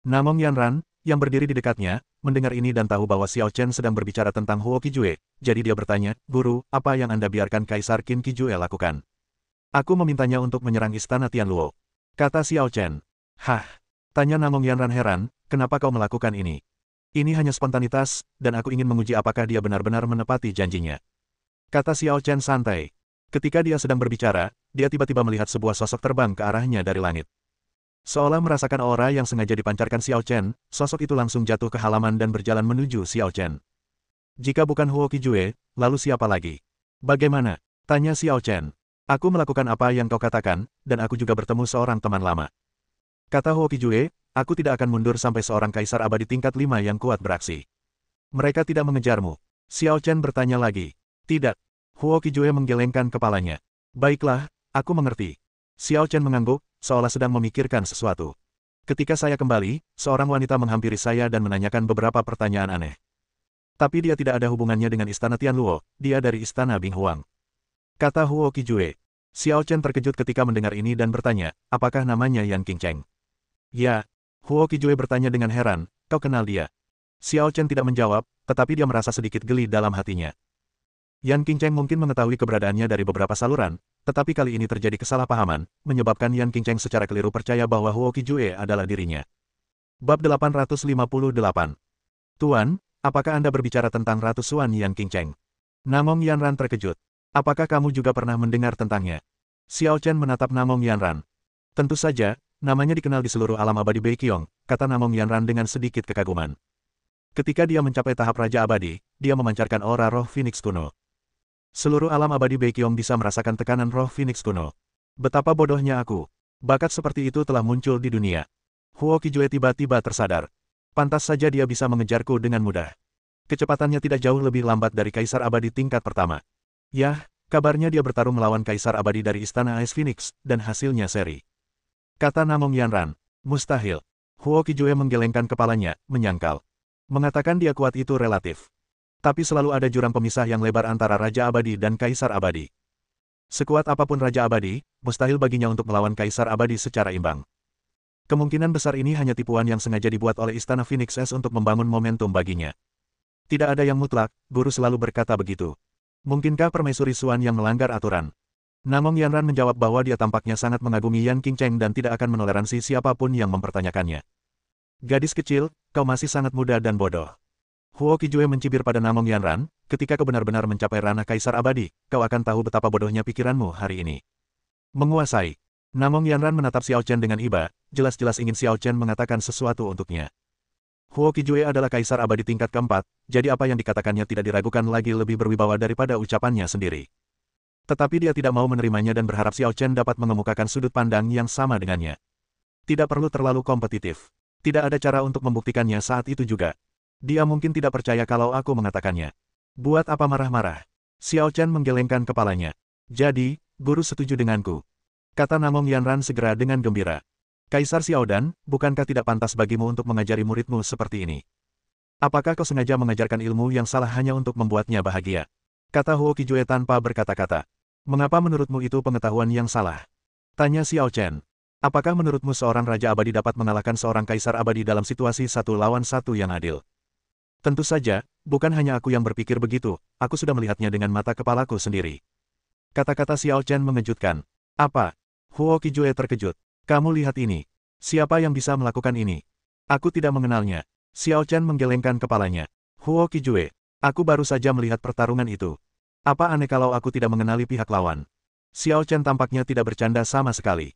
Speaker 1: Namong Yanran, yang berdiri di dekatnya, mendengar ini dan tahu bahwa Xiao Chen sedang berbicara tentang Huo Qijue, jadi dia bertanya, "Guru, apa yang Anda biarkan Kaisar Qin Qijue lakukan?" "Aku memintanya untuk menyerang istana Tianluo," kata Xiao Chen. "Hah?" tanya Namong Yanran heran, "Kenapa kau melakukan ini?" "Ini hanya spontanitas, dan aku ingin menguji apakah dia benar-benar menepati janjinya," kata Xiao Chen santai. Ketika dia sedang berbicara, dia tiba-tiba melihat sebuah sosok terbang ke arahnya dari langit. Seolah merasakan aura yang sengaja dipancarkan Xiao Chen, sosok itu langsung jatuh ke halaman dan berjalan menuju Xiao Chen. "Jika bukan Huo Qijue, lalu siapa lagi?" "Bagaimana?" tanya Xiao Chen. "Aku melakukan apa yang kau katakan, dan aku juga bertemu seorang teman lama," kata Huo Qijue. "Aku tidak akan mundur sampai seorang kaisar abadi tingkat 5 yang kuat beraksi." "Mereka tidak mengejarmu?" Xiao Chen bertanya lagi. "Tidak." Huo Qijue menggelengkan kepalanya. "Baiklah, aku mengerti." Xiao Chen mengangguk, seolah sedang memikirkan sesuatu. "Ketika saya kembali, seorang wanita menghampiri saya dan menanyakan beberapa pertanyaan aneh. Tapi dia tidak ada hubungannya dengan istana Tianluo, dia dari istana Binghuang," kata Huo Qijue. Xiao Chen terkejut ketika mendengar ini dan bertanya, "Apakah namanya Yan Qingcheng?" "Ya." Huo Qijue bertanya dengan heran, "Kau kenal dia?" Xiao Chen tidak menjawab, tetapi dia merasa sedikit geli dalam hatinya. Yan Qingcheng mungkin mengetahui keberadaannya dari beberapa saluran, tetapi kali ini terjadi kesalahpahaman, menyebabkan Yan Qingcheng secara keliru percaya bahwa Huo Qijue adalah dirinya. Bab 858. "Tuan, apakah Anda berbicara tentang Ratu Xuan Yan Qingcheng?" Namong Yanran terkejut. "Apakah kamu juga pernah mendengar tentangnya?" Xiao Chen menatap Namong Yanran. "Tentu saja, namanya dikenal di seluruh alam abadi Beiqiong," kata Namong Yanran dengan sedikit kekaguman. Ketika dia mencapai tahap Raja Abadi, dia memancarkan aura roh Phoenix kuno. Seluruh alam abadi Beiqiong bisa merasakan tekanan roh Phoenix kuno. Betapa bodohnya aku. Bakat seperti itu telah muncul di dunia. Huo Qijue tiba-tiba tersadar. Pantas saja dia bisa mengejarku dengan mudah. Kecepatannya tidak jauh lebih lambat dari Kaisar Abadi tingkat pertama. Yah, kabarnya dia bertarung melawan Kaisar Abadi dari Istana Ice Phoenix, dan hasilnya seri. Kata Namong Yanran. "Mustahil." Huo Qijue menggelengkan kepalanya, menyangkal. Mengatakan dia kuat itu relatif. Tapi selalu ada jurang pemisah yang lebar antara Raja Abadi dan Kaisar Abadi. Sekuat apapun Raja Abadi, mustahil baginya untuk melawan Kaisar Abadi secara imbang. Kemungkinan besar ini hanya tipuan yang sengaja dibuat oleh Istana Phoenix S untuk membangun momentum baginya. Tidak ada yang mutlak, guru selalu berkata begitu. Mungkinkah Permaisuri Xuan yang melanggar aturan? Namong Yanran menjawab bahwa dia tampaknya sangat mengagumi Yan Qingcheng dan tidak akan menoleransi siapapun yang mempertanyakannya. "Gadis kecil, kau masih sangat muda dan bodoh." Huo Qijue mencibir pada Namong Yanran, "Ketika kau benar-benar mencapai ranah Kaisar Abadi, kau akan tahu betapa bodohnya pikiranmu hari ini." Menguasai. Namong Yanran menatap Xiao Chen dengan iba, jelas-jelas ingin Xiao Chen mengatakan sesuatu untuknya. Huo Qijue adalah Kaisar Abadi tingkat keempat, jadi apa yang dikatakannya tidak diragukan lagi lebih berwibawa daripada ucapannya sendiri. Tetapi dia tidak mau menerimanya dan berharap Xiao Chen dapat mengemukakan sudut pandang yang sama dengannya. Tidak perlu terlalu kompetitif. Tidak ada cara untuk membuktikannya saat itu juga. Dia mungkin tidak percaya kalau aku mengatakannya. Buat apa marah-marah? Xiao Chen menggelengkan kepalanya. "Jadi, guru setuju denganku," kata Namong Yanran segera dengan gembira. "Kaisar Xiaodan, bukankah tidak pantas bagimu untuk mengajari muridmu seperti ini? Apakah kau sengaja mengajarkan ilmu yang salah hanya untuk membuatnya bahagia?" Kata Huo Qijue tanpa berkata-kata. "Mengapa menurutmu itu pengetahuan yang salah?" Tanya Xiao Chen. "Apakah menurutmu seorang Raja Abadi dapat mengalahkan seorang Kaisar Abadi dalam situasi 1 lawan 1 yang adil?" "Tentu saja, bukan hanya aku yang berpikir begitu, aku sudah melihatnya dengan mata kepalaku sendiri." Kata-kata Xiao Chen mengejutkan. "Apa?" Huo Qijue terkejut. "Kamu lihat ini. Siapa yang bisa melakukan ini?" "Aku tidak mengenalnya." Xiao Chen menggelengkan kepalanya. "Huo Qijue. Aku baru saja melihat pertarungan itu. Apa aneh kalau aku tidak mengenali pihak lawan? Xiao Chen tampaknya tidak bercanda sama sekali.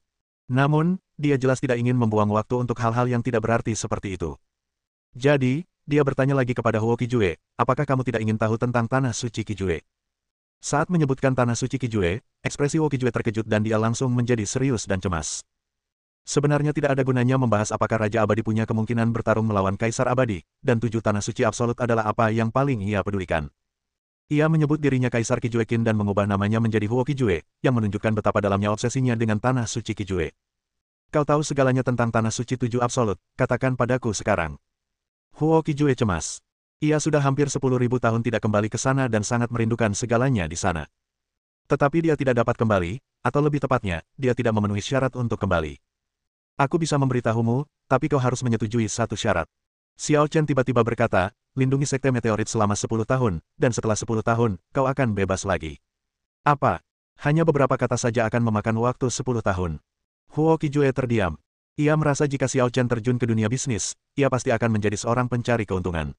Speaker 1: Namun, dia jelas tidak ingin membuang waktu untuk hal-hal yang tidak berarti seperti itu. Jadi, dia bertanya lagi kepada Huo Qijue, apakah kamu tidak ingin tahu tentang tanah suci Qijue? Saat menyebutkan tanah suci Qijue, ekspresi Huo Qijue terkejut dan dia langsung menjadi serius dan cemas. Sebenarnya tidak ada gunanya membahas apakah Raja Abadi punya kemungkinan bertarung melawan Kaisar Abadi, dan 7 tanah suci absolut adalah apa yang paling ia pedulikan. Ia menyebut dirinya Kaisar Qijue Qin dan mengubah namanya menjadi Huo Qijue, yang menunjukkan betapa dalamnya obsesinya dengan tanah suci Qijue. Kau tahu segalanya tentang tanah suci 7 absolut, katakan padaku sekarang. Huo Qijue cemas. Ia sudah hampir 10.000 tahun tidak kembali ke sana dan sangat merindukan segalanya di sana. Tetapi dia tidak dapat kembali, atau lebih tepatnya, dia tidak memenuhi syarat untuk kembali. Aku bisa memberitahumu, tapi kau harus menyetujui satu syarat. Xiao Chen tiba-tiba berkata, lindungi sekte meteorit selama 10 tahun, dan setelah 10 tahun, kau akan bebas lagi. Apa? Hanya beberapa kata saja akan memakan waktu 10 tahun. Huo Qijue terdiam. Ia merasa jika Xiao Chen terjun ke dunia bisnis, ia pasti akan menjadi seorang pencari keuntungan.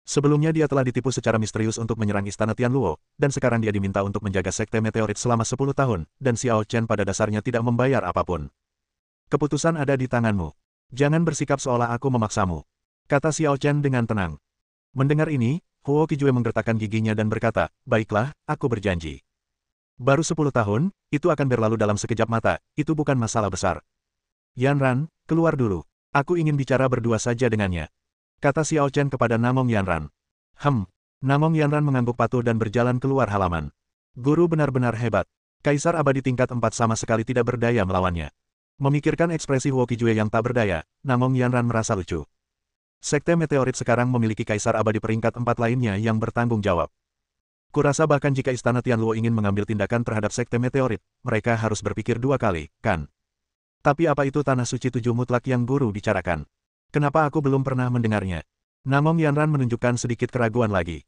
Speaker 1: Sebelumnya dia telah ditipu secara misterius untuk menyerang Istana Tianluo, dan sekarang dia diminta untuk menjaga sekte meteorit selama 10 tahun, dan Xiao Chen pada dasarnya tidak membayar apapun. Keputusan ada di tanganmu. Jangan bersikap seolah aku memaksamu, kata Xiao Chen dengan tenang. Mendengar ini, Huo Qijue menggertakkan giginya dan berkata, baiklah, aku berjanji. Baru 10 tahun, itu akan berlalu dalam sekejap mata, itu bukan masalah besar. Yanran, keluar dulu. Aku ingin bicara berdua saja dengannya, kata Xiao Chen kepada Namong Yanran. Namong Yanran mengangguk patuh dan berjalan keluar halaman. Guru benar-benar hebat. Kaisar Abadi tingkat 4 sama sekali tidak berdaya melawannya. Memikirkan ekspresi Huo Qijue yang tak berdaya, Namong Yanran merasa lucu. Sekte meteorit sekarang memiliki Kaisar Abadi peringkat 4 lainnya yang bertanggung jawab. Kurasa bahkan jika Istana Tianluo ingin mengambil tindakan terhadap sekte meteorit, mereka harus berpikir 2 kali, kan? Tapi apa itu tanah suci 7 mutlak yang guru bicarakan? Kenapa aku belum pernah mendengarnya? Namong Yanran menunjukkan sedikit keraguan lagi.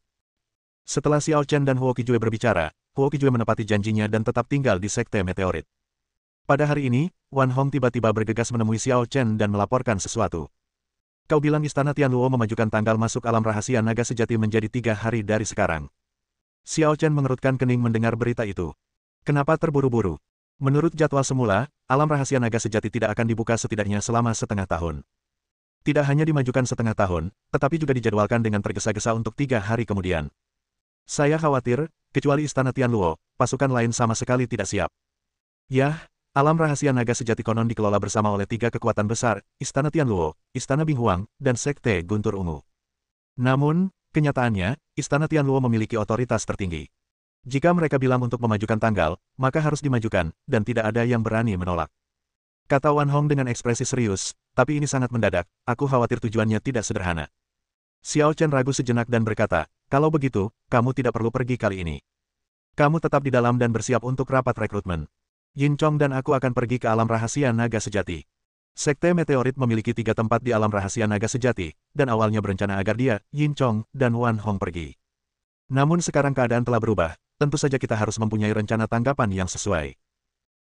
Speaker 1: Setelah Xiao Chen dan Huo Qijue berbicara, Huo Qijue menepati janjinya dan tetap tinggal di sekte meteorit. Pada hari ini, Wan Hong tiba-tiba bergegas menemui Xiao Chen dan melaporkan sesuatu. Kau bilang Istana Tianluo memajukan tanggal masuk alam rahasia naga sejati menjadi 3 hari dari sekarang. Xiao Chen mengerutkan kening mendengar berita itu. Kenapa terburu-buru? Menurut jadwal semula, alam rahasia naga sejati tidak akan dibuka setidaknya selama setengah tahun. Tidak hanya dimajukan setengah tahun, tetapi juga dijadwalkan dengan tergesa-gesa untuk 3 hari kemudian. Saya khawatir, kecuali Istana Tianluo, pasukan lain sama sekali tidak siap. Yah, alam rahasia naga sejati konon dikelola bersama oleh 3 kekuatan besar, Istana Tianluo, Istana Binghuang, dan Sekte Guntur Ungu. Namun, kenyataannya, Istana Tianluo memiliki otoritas tertinggi. Jika mereka bilang untuk memajukan tanggal, maka harus dimajukan, dan tidak ada yang berani menolak. Kata Wan Hong dengan ekspresi serius, tapi ini sangat mendadak, aku khawatir tujuannya tidak sederhana. Xiao Chen ragu sejenak dan berkata, kalau begitu, kamu tidak perlu pergi kali ini. Kamu tetap di dalam dan bersiap untuk rapat rekrutmen. Yin Chong dan aku akan pergi ke alam rahasia naga sejati. Sekte meteorit memiliki 3 tempat di alam rahasia naga sejati, dan awalnya berencana agar dia, Yin Chong, dan Wan Hong pergi. Namun sekarang keadaan telah berubah, tentu saja kita harus mempunyai rencana tanggapan yang sesuai.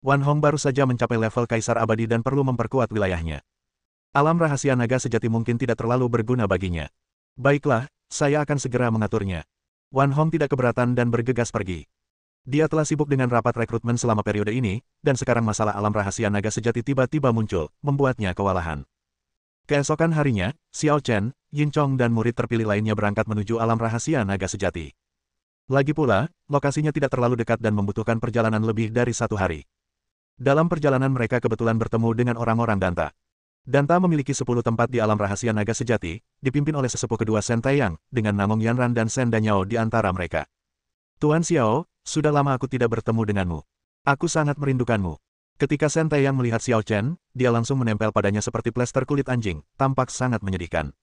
Speaker 1: Wan Hong baru saja mencapai level Kaisar Abadi dan perlu memperkuat wilayahnya. Alam rahasia naga sejati mungkin tidak terlalu berguna baginya. Baiklah, saya akan segera mengaturnya. Wan Hong tidak keberatan dan bergegas pergi. Dia telah sibuk dengan rapat rekrutmen selama periode ini, dan sekarang masalah alam rahasia naga sejati tiba-tiba muncul, membuatnya kewalahan. Keesokan harinya, Xiao Chen, Yin Chong dan murid terpilih lainnya berangkat menuju alam rahasia naga sejati. Lagi pula, lokasinya tidak terlalu dekat dan membutuhkan perjalanan lebih dari 1 hari. Dalam perjalanan mereka kebetulan bertemu dengan orang-orang Danta. Danta memiliki 10 tempat di alam rahasia naga sejati, dipimpin oleh sesepuh kedua Shen Taeyang, dengan Namong Yanran dan Shen Danyao di antara mereka. Tuan Xiao, sudah lama aku tidak bertemu denganmu. Aku sangat merindukanmu. Ketika Shen Taeyang melihat Xiao Chen, dia langsung menempel padanya seperti plester kulit anjing, tampak sangat menyedihkan.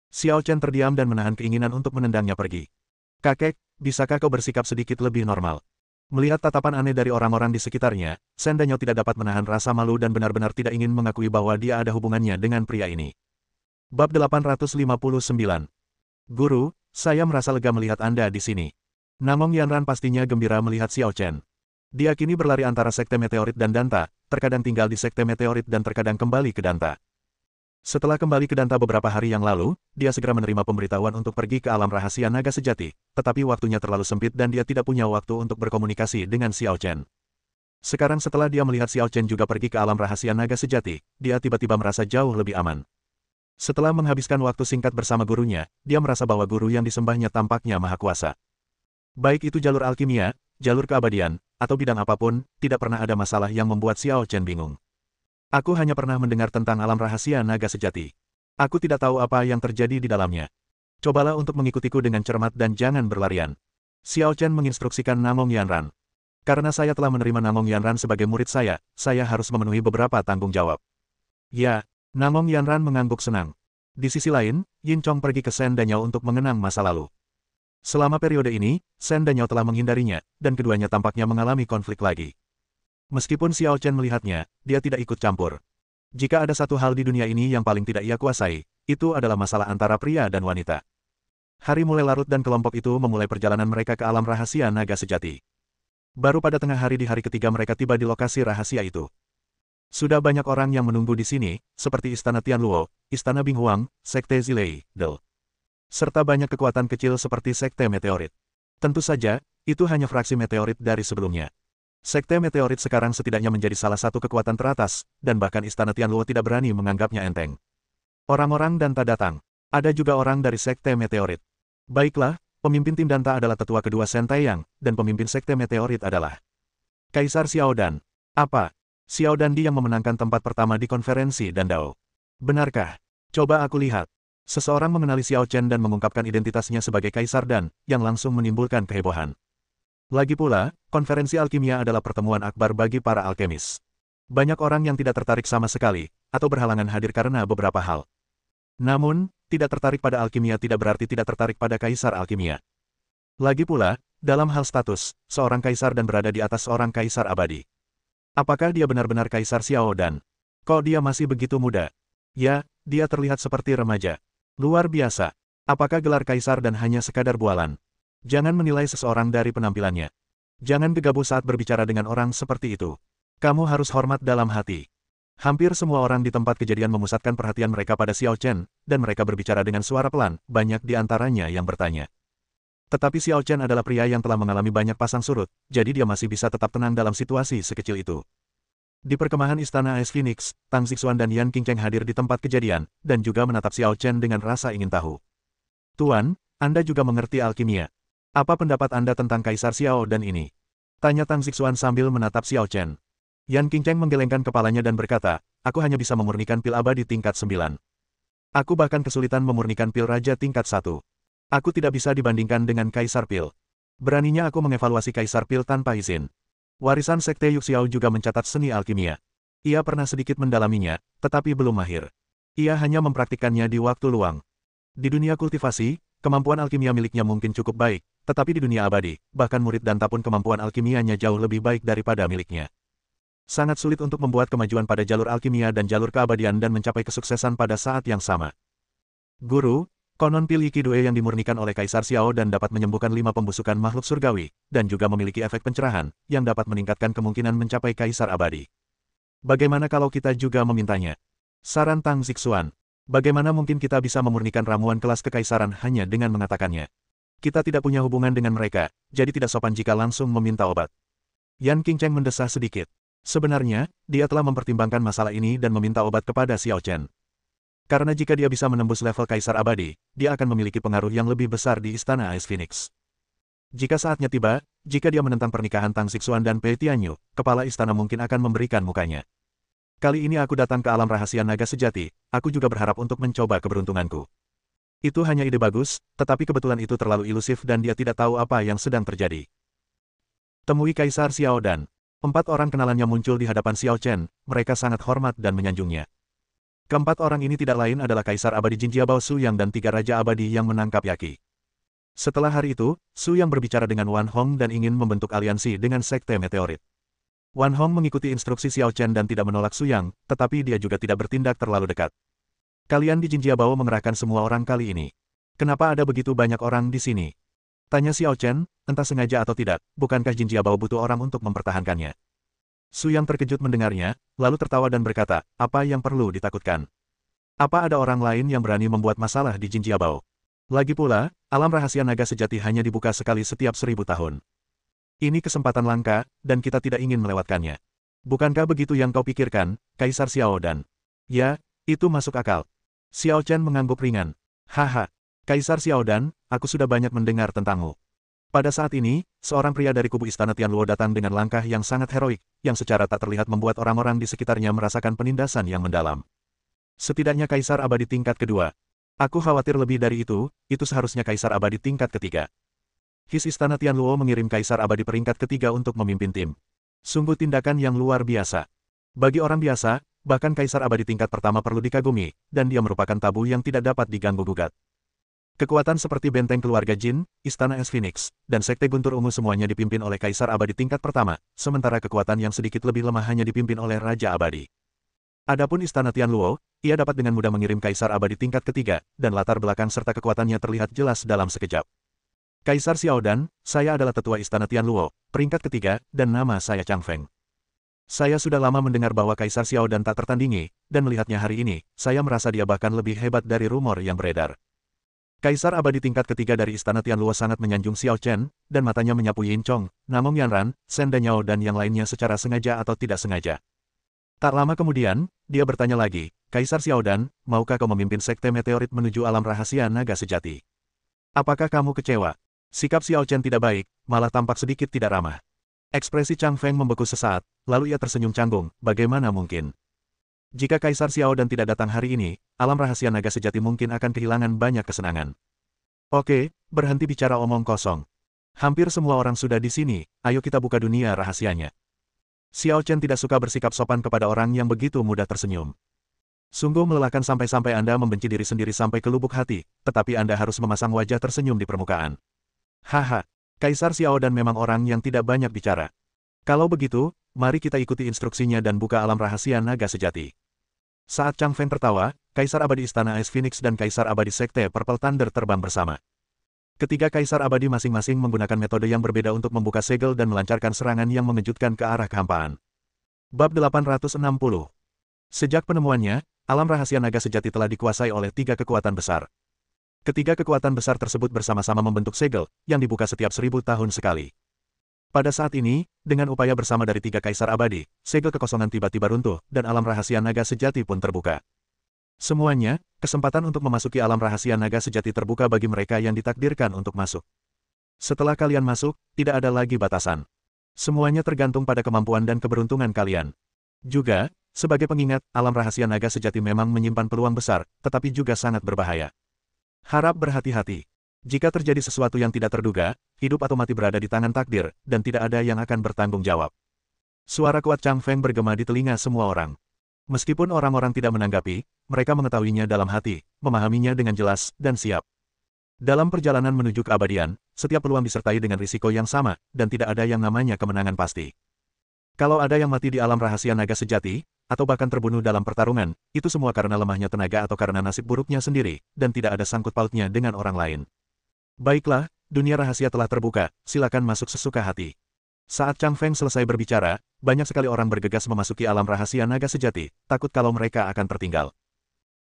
Speaker 1: Xiao Chen terdiam dan menahan keinginan untuk menendangnya pergi. Kakek, bisakah kau bersikap sedikit lebih normal? Melihat tatapan aneh dari orang-orang di sekitarnya, Shen Danyao tidak dapat menahan rasa malu dan benar-benar tidak ingin mengakui bahwa dia ada hubungannya dengan pria ini. Bab 859. Guru, saya merasa lega melihat Anda di sini. Namong Yanran pastinya gembira melihat Xiao Chen. Dia kini berlari antara sekte meteorit dan Danta, terkadang tinggal di sekte meteorit dan terkadang kembali ke Danta. Setelah kembali ke Danta beberapa hari yang lalu, dia segera menerima pemberitahuan untuk pergi ke alam rahasia naga sejati, tetapi waktunya terlalu sempit dan dia tidak punya waktu untuk berkomunikasi dengan Xiao Chen. Sekarang setelah dia melihat Xiao Chen juga pergi ke alam rahasia naga sejati, dia tiba-tiba merasa jauh lebih aman. Setelah menghabiskan waktu singkat bersama gurunya, dia merasa bahwa guru yang disembahnya tampaknya maha kuasa. Baik itu jalur alkimia, jalur keabadian, atau bidang apapun, tidak pernah ada masalah yang membuat Xiao Chen bingung. Aku hanya pernah mendengar tentang alam rahasia naga sejati. Aku tidak tahu apa yang terjadi di dalamnya. Cobalah untuk mengikutiku dengan cermat dan jangan berlarian. Xiao Chen menginstruksikan Namong Yanran. Karena saya telah menerima Namong Yanran sebagai murid saya harus memenuhi beberapa tanggung jawab. Ya, Namong Yanran mengangguk senang. Di sisi lain, Yin Chong pergi ke Shen Danyao untuk mengenang masa lalu. Selama periode ini, Shen Danyao telah menghindarinya, dan keduanya tampaknya mengalami konflik lagi. Meskipun Xiao Chen melihatnya, dia tidak ikut campur. Jika ada satu hal di dunia ini yang paling tidak ia kuasai, itu adalah masalah antara pria dan wanita. Hari mulai larut dan kelompok itu memulai perjalanan mereka ke alam rahasia naga sejati. Baru pada tengah hari di hari ketiga mereka tiba di lokasi rahasia itu. Sudah banyak orang yang menunggu di sini, seperti Istana Tianluo, Istana Binghuang, Sekte Zilei, Del. Serta banyak kekuatan kecil seperti Sekte Meteorit. Tentu saja, itu hanya fraksi meteorit dari sebelumnya. Sekte Meteorit sekarang setidaknya menjadi salah satu kekuatan teratas, dan bahkan Istana Tianluo tidak berani menganggapnya enteng. Orang-orang Danta datang. Ada juga orang dari Sekte Meteorit. Baiklah, pemimpin tim Danta adalah tetua kedua Shen Taiyang, dan pemimpin Sekte Meteorit adalah Kaisar Xiao Dan. Apa? Xiao Dandi yang memenangkan tempat pertama di konferensi Dandao. Benarkah? Coba aku lihat. Seseorang mengenali Xiao Chen dan mengungkapkan identitasnya sebagai Kaisar Dan, yang langsung menimbulkan kehebohan. Lagi pula, konferensi alkimia adalah pertemuan akbar bagi para alkemis. Banyak orang yang tidak tertarik sama sekali, atau berhalangan hadir karena beberapa hal. Namun, tidak tertarik pada alkimia tidak berarti tidak tertarik pada Kaisar alkimia. Lagi pula, dalam hal status, seorang kaisar dan berada di atas seorang kaisar abadi. Apakah dia benar-benar Kaisar Xiao Dan? Kok dia masih begitu muda? Ya, dia terlihat seperti remaja. Luar biasa. Apakah gelar Kaisar Dan hanya sekadar bualan? Jangan menilai seseorang dari penampilannya. Jangan gegabah saat berbicara dengan orang seperti itu. Kamu harus hormat dalam hati. Hampir semua orang di tempat kejadian memusatkan perhatian mereka pada Xiao Chen, dan mereka berbicara dengan suara pelan, banyak di antaranya yang bertanya. Tetapi Xiao Chen adalah pria yang telah mengalami banyak pasang surut, jadi dia masih bisa tetap tenang dalam situasi sekecil itu. Di perkemahan Istana Ice Phoenix, Tang Zixuan dan Yan Qingcheng hadir di tempat kejadian, dan juga menatap Xiao Chen dengan rasa ingin tahu. Tuan, Anda juga mengerti alkimia. Apa pendapat Anda tentang Kaisar Xiao Dan ini? Tanya Tang Zixuan sambil menatap Xiao Chen. Yan Qingcheng menggelengkan kepalanya dan berkata, aku hanya bisa memurnikan pil abadi tingkat 9. Aku bahkan kesulitan memurnikan pil raja tingkat 1. Aku tidak bisa dibandingkan dengan Kaisar Pil. Beraninya aku mengevaluasi Kaisar Pil tanpa izin. Warisan Sekte Yuxiao juga mencatat seni alkimia. Ia pernah sedikit mendalaminya, tetapi belum mahir. Ia hanya mempraktikkannya di waktu luang. Di dunia kultivasi, kemampuan alkimia miliknya mungkin cukup baik, tetapi di dunia abadi, bahkan murid Danta pun kemampuan alkimianya jauh lebih baik daripada miliknya. Sangat sulit untuk membuat kemajuan pada jalur alkimia dan jalur keabadian dan mencapai kesuksesan pada saat yang sama. Guru, konon pil Yikidue yang dimurnikan oleh Kaisar Xiao Dan dapat menyembuhkan 5 pembusukan makhluk surgawi, dan juga memiliki efek pencerahan, yang dapat meningkatkan kemungkinan mencapai Kaisar abadi. Bagaimana kalau kita juga memintanya? Saran Tang Zixuan. Bagaimana mungkin kita bisa memurnikan ramuan kelas kekaisaran hanya dengan mengatakannya? Kita tidak punya hubungan dengan mereka, jadi tidak sopan jika langsung meminta obat. Yan Qingcheng mendesah sedikit. Sebenarnya, dia telah mempertimbangkan masalah ini dan meminta obat kepada Xiao Chen. Karena jika dia bisa menembus level Kaisar Abadi, dia akan memiliki pengaruh yang lebih besar di Istana Ice Phoenix. Jika saatnya tiba, jika dia menentang pernikahan Tang Zixuan dan Pei Tianyu, kepala istana mungkin akan memberikan mukanya. Kali ini aku datang ke alam rahasia naga sejati, aku juga berharap untuk mencoba keberuntunganku. Itu hanya ide bagus, tetapi kebetulan itu terlalu ilusif dan dia tidak tahu apa yang sedang terjadi. Temui Kaisar Xiao Dan. 4 orang kenalannya muncul di hadapan Xiao Chen, mereka sangat hormat dan menyanjungnya. Keempat orang ini tidak lain adalah Kaisar Abadi Jinjiabao Su Yang dan 3 Raja Abadi yang menangkap Yaqi. Setelah hari itu, Su Yang berbicara dengan Wan Hong dan ingin membentuk aliansi dengan Sekte Meteorit. Wan Hong mengikuti instruksi Xiao Chen dan tidak menolak Su Yang, tetapi dia juga tidak bertindak terlalu dekat. Kalian di Jinjiabao mengerahkan semua orang kali ini. Kenapa ada begitu banyak orang di sini? Tanya Xiao Chen, entah sengaja atau tidak, bukankah Jinjiabao butuh orang untuk mempertahankannya? Su Yang terkejut mendengarnya, lalu tertawa dan berkata, apa yang perlu ditakutkan? Apa ada orang lain yang berani membuat masalah di Jinjiabao? Lagi pula, alam rahasia naga sejati hanya dibuka sekali setiap 1000 tahun. Ini kesempatan langka, dan kita tidak ingin melewatkannya. Bukankah begitu yang kau pikirkan, Kaisar Xiao Dan? Ya, itu masuk akal. Xiao Chen mengangguk ringan. Haha, Kaisar Xiao Dan, aku sudah banyak mendengar tentangmu. Pada saat ini, seorang pria dari kubu Istana Tianluo datang dengan langkah yang sangat heroik, yang secara tak terlihat membuat orang-orang di sekitarnya merasakan penindasan yang mendalam. Setidaknya Kaisar Abadi tingkat kedua. Aku khawatir lebih dari itu seharusnya Kaisar Abadi tingkat ketiga. His Istana Tianluo mengirim Kaisar Abadi peringkat ketiga untuk memimpin tim. Sungguh tindakan yang luar biasa. Bagi orang biasa, bahkan Kaisar Abadi tingkat pertama perlu dikagumi, dan dia merupakan tabu yang tidak dapat diganggu-gugat. Kekuatan seperti benteng keluarga Jin, Istana Es Phoenix, dan Sekte Guntur Ungu semuanya dipimpin oleh Kaisar Abadi tingkat pertama, sementara kekuatan yang sedikit lebih lemah hanya dipimpin oleh Raja Abadi. Adapun Istana Tianluo, ia dapat dengan mudah mengirim Kaisar Abadi tingkat ketiga, dan latar belakang serta kekuatannya terlihat jelas dalam sekejap. Kaisar Xiao Dan, saya adalah tetua Istana Tianluo, peringkat ketiga, dan nama saya Chang Feng. Saya sudah lama mendengar bahwa Kaisar Xiao Dan tak tertandingi, dan melihatnya hari ini, saya merasa dia bahkan lebih hebat dari rumor yang beredar. Kaisar Abadi tingkat ketiga dari Istana Tianluo sangat menyanjung Xiao Chen, dan matanya menyapu Yin Chong, Namong Yanran, Shen Danyao dan yang lainnya secara sengaja atau tidak sengaja. Tak lama kemudian, dia bertanya lagi, Kaisar Xiao Dan, maukah kau memimpin Sekte Meteorit menuju alam rahasia naga sejati? Apakah kamu kecewa? Sikap Xiao Chen tidak baik, malah tampak sedikit tidak ramah. Ekspresi Chang Feng membeku sesaat, lalu ia tersenyum canggung, bagaimana mungkin? Jika Kaisar Xiao Dan tidak datang hari ini, alam rahasia naga sejati mungkin akan kehilangan banyak kesenangan. Oke, berhenti bicara omong kosong. Hampir semua orang sudah di sini, ayo kita buka dunia rahasianya. Xiao Chen tidak suka bersikap sopan kepada orang yang begitu mudah tersenyum. Sungguh melelahkan sampai-sampai Anda membenci diri sendiri sampai ke lubuk hati, tetapi Anda harus memasang wajah tersenyum di permukaan. Haha, Kaisar Xiao Dan memang orang yang tidak banyak bicara. Kalau begitu, mari kita ikuti instruksinya dan buka alam rahasia naga sejati. Saat Chang Feng tertawa, Kaisar Abadi Istana Es Phoenix dan Kaisar Abadi Sekte Purple Thunder terbang bersama. Ketiga Kaisar Abadi masing-masing menggunakan metode yang berbeda untuk membuka segel dan melancarkan serangan yang mengejutkan ke arah kehampaan. Bab 860. Sejak penemuannya, alam rahasia naga sejati telah dikuasai oleh tiga kekuatan besar. Ketiga kekuatan besar tersebut bersama-sama membentuk segel, yang dibuka setiap 1000 tahun sekali. Pada saat ini, dengan upaya bersama dari tiga Kaisar Abadi, segel kekosongan tiba-tiba runtuh, dan alam rahasia naga sejati pun terbuka. Semuanya, kesempatan untuk memasuki alam rahasia naga sejati terbuka bagi mereka yang ditakdirkan untuk masuk. Setelah kalian masuk, tidak ada lagi batasan. Semuanya tergantung pada kemampuan dan keberuntungan kalian. Juga, sebagai pengingat, alam rahasia naga sejati memang menyimpan peluang besar, tetapi juga sangat berbahaya. Harap berhati-hati. Jika terjadi sesuatu yang tidak terduga, hidup atau mati berada di tangan takdir, dan tidak ada yang akan bertanggung jawab. Suara kuat Chang Feng bergema di telinga semua orang. Meskipun orang-orang tidak menanggapi, mereka mengetahuinya dalam hati, memahaminya dengan jelas, dan siap. Dalam perjalanan menuju keabadian, setiap peluang disertai dengan risiko yang sama, dan tidak ada yang namanya kemenangan pasti. Kalau ada yang mati di alam rahasia naga sejati, atau bahkan terbunuh dalam pertarungan, itu semua karena lemahnya tenaga atau karena nasib buruknya sendiri, dan tidak ada sangkut pautnya dengan orang lain. Baiklah, dunia rahasia telah terbuka, silakan masuk sesuka hati. Saat Chang Feng selesai berbicara, banyak sekali orang bergegas memasuki alam rahasia naga sejati, takut kalau mereka akan tertinggal.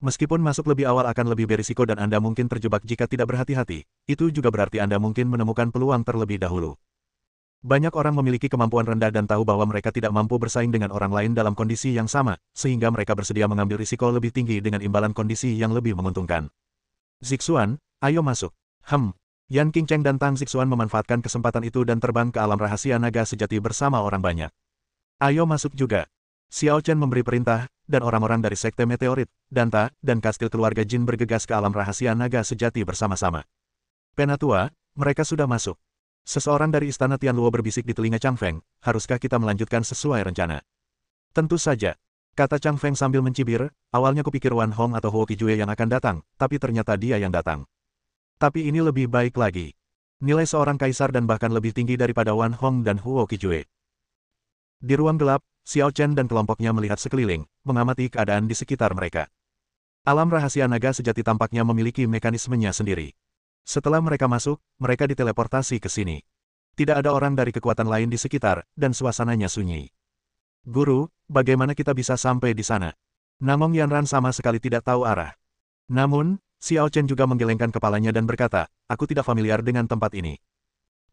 Speaker 1: Meskipun masuk lebih awal akan lebih berisiko dan Anda mungkin terjebak jika tidak berhati-hati, itu juga berarti Anda mungkin menemukan peluang terlebih dahulu. Banyak orang memiliki kemampuan rendah dan tahu bahwa mereka tidak mampu bersaing dengan orang lain dalam kondisi yang sama, sehingga mereka bersedia mengambil risiko lebih tinggi dengan imbalan kondisi yang lebih menguntungkan. Zixuan, ayo masuk. Yan Qingcheng dan Tang Zixuan memanfaatkan kesempatan itu dan terbang ke alam rahasia naga sejati bersama orang banyak. Ayo masuk juga. Xiao Chen memberi perintah, dan orang-orang dari Sekte Meteorit, Danta, dan kastil keluarga Jin bergegas ke alam rahasia naga sejati bersama-sama. Penatua, mereka sudah masuk. Seseorang dari Istana Tianluo berbisik di telinga Chang Feng, haruskah kita melanjutkan sesuai rencana? Tentu saja. Kata Chang Feng sambil mencibir, awalnya kupikir Wan Hong atau Huo Qijue yang akan datang, tapi ternyata dia yang datang. Tapi ini lebih baik lagi. Nilai seorang kaisar dan bahkan lebih tinggi daripada Wan Hong dan Huo Qijue. Di ruang gelap, Xiao Chen dan kelompoknya melihat sekeliling, mengamati keadaan di sekitar mereka. Alam rahasia naga sejati tampaknya memiliki mekanismenya sendiri. Setelah mereka masuk, mereka diteleportasi ke sini. Tidak ada orang dari kekuatan lain di sekitar, dan suasananya sunyi. Guru, bagaimana kita bisa sampai di sana? Namong Yanran sama sekali tidak tahu arah. Namun, Xiao Chen juga menggelengkan kepalanya dan berkata, aku tidak familiar dengan tempat ini.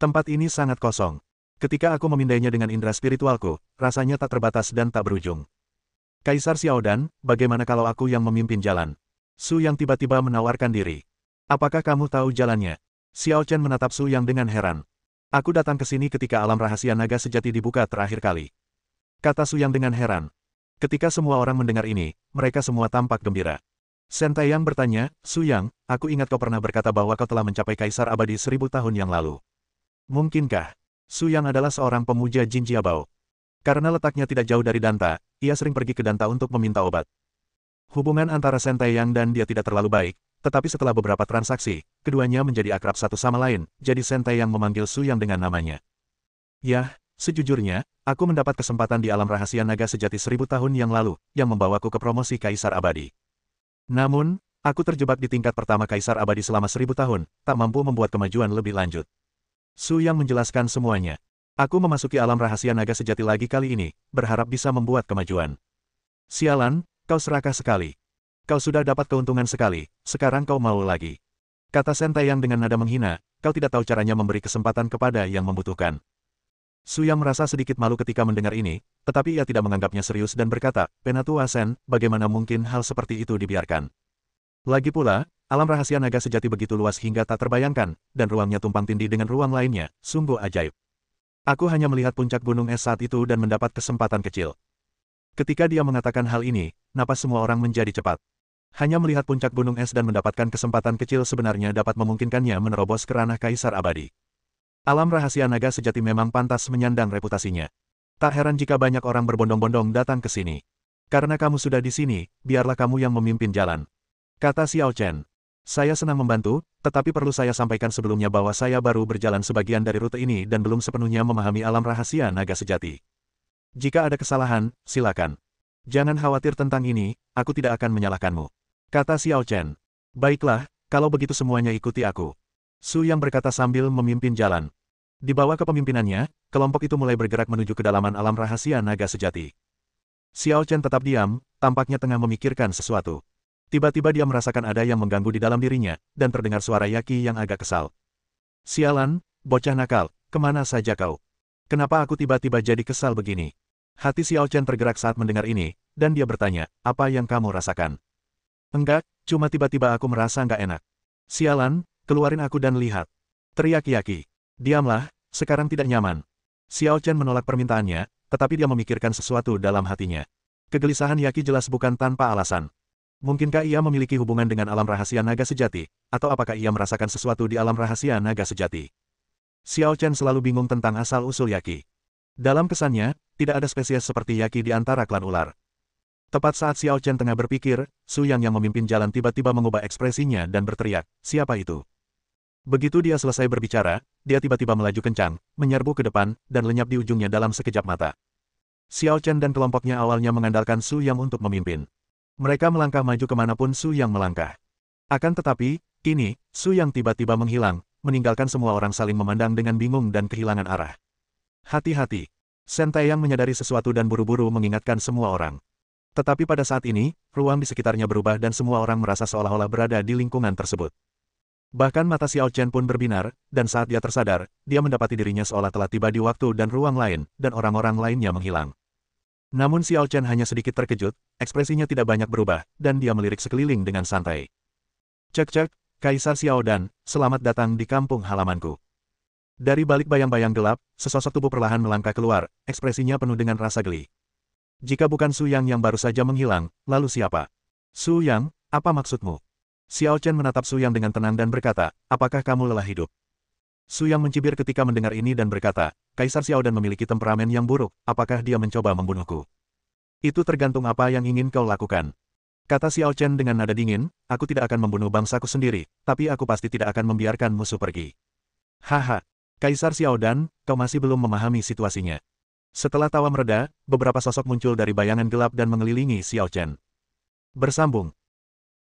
Speaker 1: Tempat ini sangat kosong. Ketika aku memindainya dengan indera spiritualku, rasanya tak terbatas dan tak berujung. Kaisar Xiaodan, bagaimana kalau aku yang memimpin jalan? Su Yang tiba-tiba menawarkan diri. Apakah kamu tahu jalannya? Xiao Chen menatap Su Yang dengan heran. Aku datang ke sini ketika alam rahasia naga sejati dibuka terakhir kali. Kata Su Yang dengan heran. Ketika semua orang mendengar ini, mereka semua tampak gembira. Shen Taiyang bertanya, Su Yang, aku ingat kau pernah berkata bahwa kau telah mencapai Kaisar Abadi 1000 tahun yang lalu. Mungkinkah? Su Yang adalah seorang pemuja Jin Jiabao. Karena letaknya tidak jauh dari Danta, ia sering pergi ke Danta untuk meminta obat. Hubungan antara Shen Taiyang dan dia tidak terlalu baik, tetapi setelah beberapa transaksi, keduanya menjadi akrab satu sama lain, jadi Shen Taiyang memanggil Su Yang dengan namanya. Yah, sejujurnya, aku mendapat kesempatan di alam rahasia naga sejati 1000 tahun yang lalu, yang membawaku ke promosi Kaisar Abadi. Namun, aku terjebak di tingkat pertama Kaisar Abadi selama 1000 tahun, tak mampu membuat kemajuan lebih lanjut. Su Yang menjelaskan semuanya. Aku memasuki alam rahasia naga sejati lagi kali ini, berharap bisa membuat kemajuan. Sialan, kau serakah sekali. Kau sudah dapat keuntungan sekali, sekarang kau mau lagi. Kata Shen Taiyang dengan nada menghina, kau tidak tahu caranya memberi kesempatan kepada yang membutuhkan. Su Yang merasa sedikit malu ketika mendengar ini, tetapi ia tidak menganggapnya serius dan berkata, Penatua Shen, bagaimana mungkin hal seperti itu dibiarkan? Lagi pula, alam rahasia naga sejati begitu luas hingga tak terbayangkan, dan ruangnya tumpang tindih dengan ruang lainnya, sungguh ajaib. Aku hanya melihat puncak gunung es saat itu dan mendapat kesempatan kecil. Ketika dia mengatakan hal ini, napas semua orang menjadi cepat. Hanya melihat puncak gunung es dan mendapatkan kesempatan kecil sebenarnya dapat memungkinkannya menerobos ke ranah Kaisar Abadi. Alam rahasia naga sejati memang pantas menyandang reputasinya. Tak heran jika banyak orang berbondong-bondong datang ke sini. Karena kamu sudah di sini, biarlah kamu yang memimpin jalan. Kata Xiao Chen. Saya senang membantu, tetapi perlu saya sampaikan sebelumnya bahwa saya baru berjalan sebagian dari rute ini dan belum sepenuhnya memahami alam rahasia naga sejati. Jika ada kesalahan, silakan. Jangan khawatir tentang ini, aku tidak akan menyalahkanmu. Kata Xiao Chen. Baiklah, kalau begitu semuanya ikuti aku. Su Yang berkata sambil memimpin jalan. Di bawah kepemimpinannya, kelompok itu mulai bergerak menuju kedalaman alam rahasia naga sejati. Xiao Chen tetap diam, tampaknya tengah memikirkan sesuatu. Tiba-tiba dia merasakan ada yang mengganggu di dalam dirinya, dan terdengar suara Yaki yang agak kesal. Sialan, bocah nakal, kemana saja kau? Kenapa aku tiba-tiba jadi kesal begini? Hati Xiao Chen tergerak saat mendengar ini, dan dia bertanya, apa yang kamu rasakan? Enggak, cuma tiba-tiba aku merasa nggak enak. Sialan, keluarin aku dan lihat. Teriak Yaki. Diamlah, sekarang tidak nyaman. Xiao Chen menolak permintaannya, tetapi dia memikirkan sesuatu dalam hatinya. Kegelisahan Yaki jelas bukan tanpa alasan. Mungkinkah ia memiliki hubungan dengan alam rahasia naga sejati, atau apakah ia merasakan sesuatu di alam rahasia naga sejati? Xiao Chen selalu bingung tentang asal-usul Yaki. Dalam kesannya, tidak ada spesies seperti Yaki di antara klan ular. Tepat saat Xiao Chen tengah berpikir, Su Yang memimpin jalan tiba-tiba mengubah ekspresinya dan berteriak, siapa itu? Begitu dia selesai berbicara, dia tiba-tiba melaju kencang, menyerbu ke depan, dan lenyap di ujungnya dalam sekejap mata. Xiao Chen dan kelompoknya awalnya mengandalkan Su Yang untuk memimpin. Mereka melangkah maju kemanapun Su Yang melangkah. Akan tetapi, kini, Su Yang tiba-tiba menghilang, meninggalkan semua orang saling memandang dengan bingung dan kehilangan arah. Hati-hati. Shen Taiyang menyadari sesuatu dan buru-buru mengingatkan semua orang. Tetapi pada saat ini, ruang di sekitarnya berubah dan semua orang merasa seolah-olah berada di lingkungan tersebut. Bahkan mata Xiao Chen pun berbinar, dan saat dia tersadar, dia mendapati dirinya seolah telah tiba di waktu dan ruang lain, dan orang-orang lainnya menghilang. Namun Xiao Chen hanya sedikit terkejut, ekspresinya tidak banyak berubah, dan dia melirik sekeliling dengan santai. Cek-cek, Kaisar Xiaodan, selamat datang di kampung halamanku. Dari balik bayang-bayang gelap, sesosok tubuh perlahan melangkah keluar, ekspresinya penuh dengan rasa geli. Jika bukan Su Yang yang baru saja menghilang, lalu siapa? Su Yang, apa maksudmu? Xiao Chen menatap Su Yang dengan tenang dan berkata, apakah kamu lelah hidup? Su Yang mencibir ketika mendengar ini dan berkata, Kaisar Xiaodan memiliki temperamen yang buruk, apakah dia mencoba membunuhku? Itu tergantung apa yang ingin kau lakukan. Kata Xiao Chen dengan nada dingin, aku tidak akan membunuh bangsaku sendiri, tapi aku pasti tidak akan membiarkan musuh pergi. Haha, Kaisar Xiaodan, kau masih belum memahami situasinya. Setelah tawa mereda, beberapa sosok muncul dari bayangan gelap dan mengelilingi Xiao Chen. Bersambung.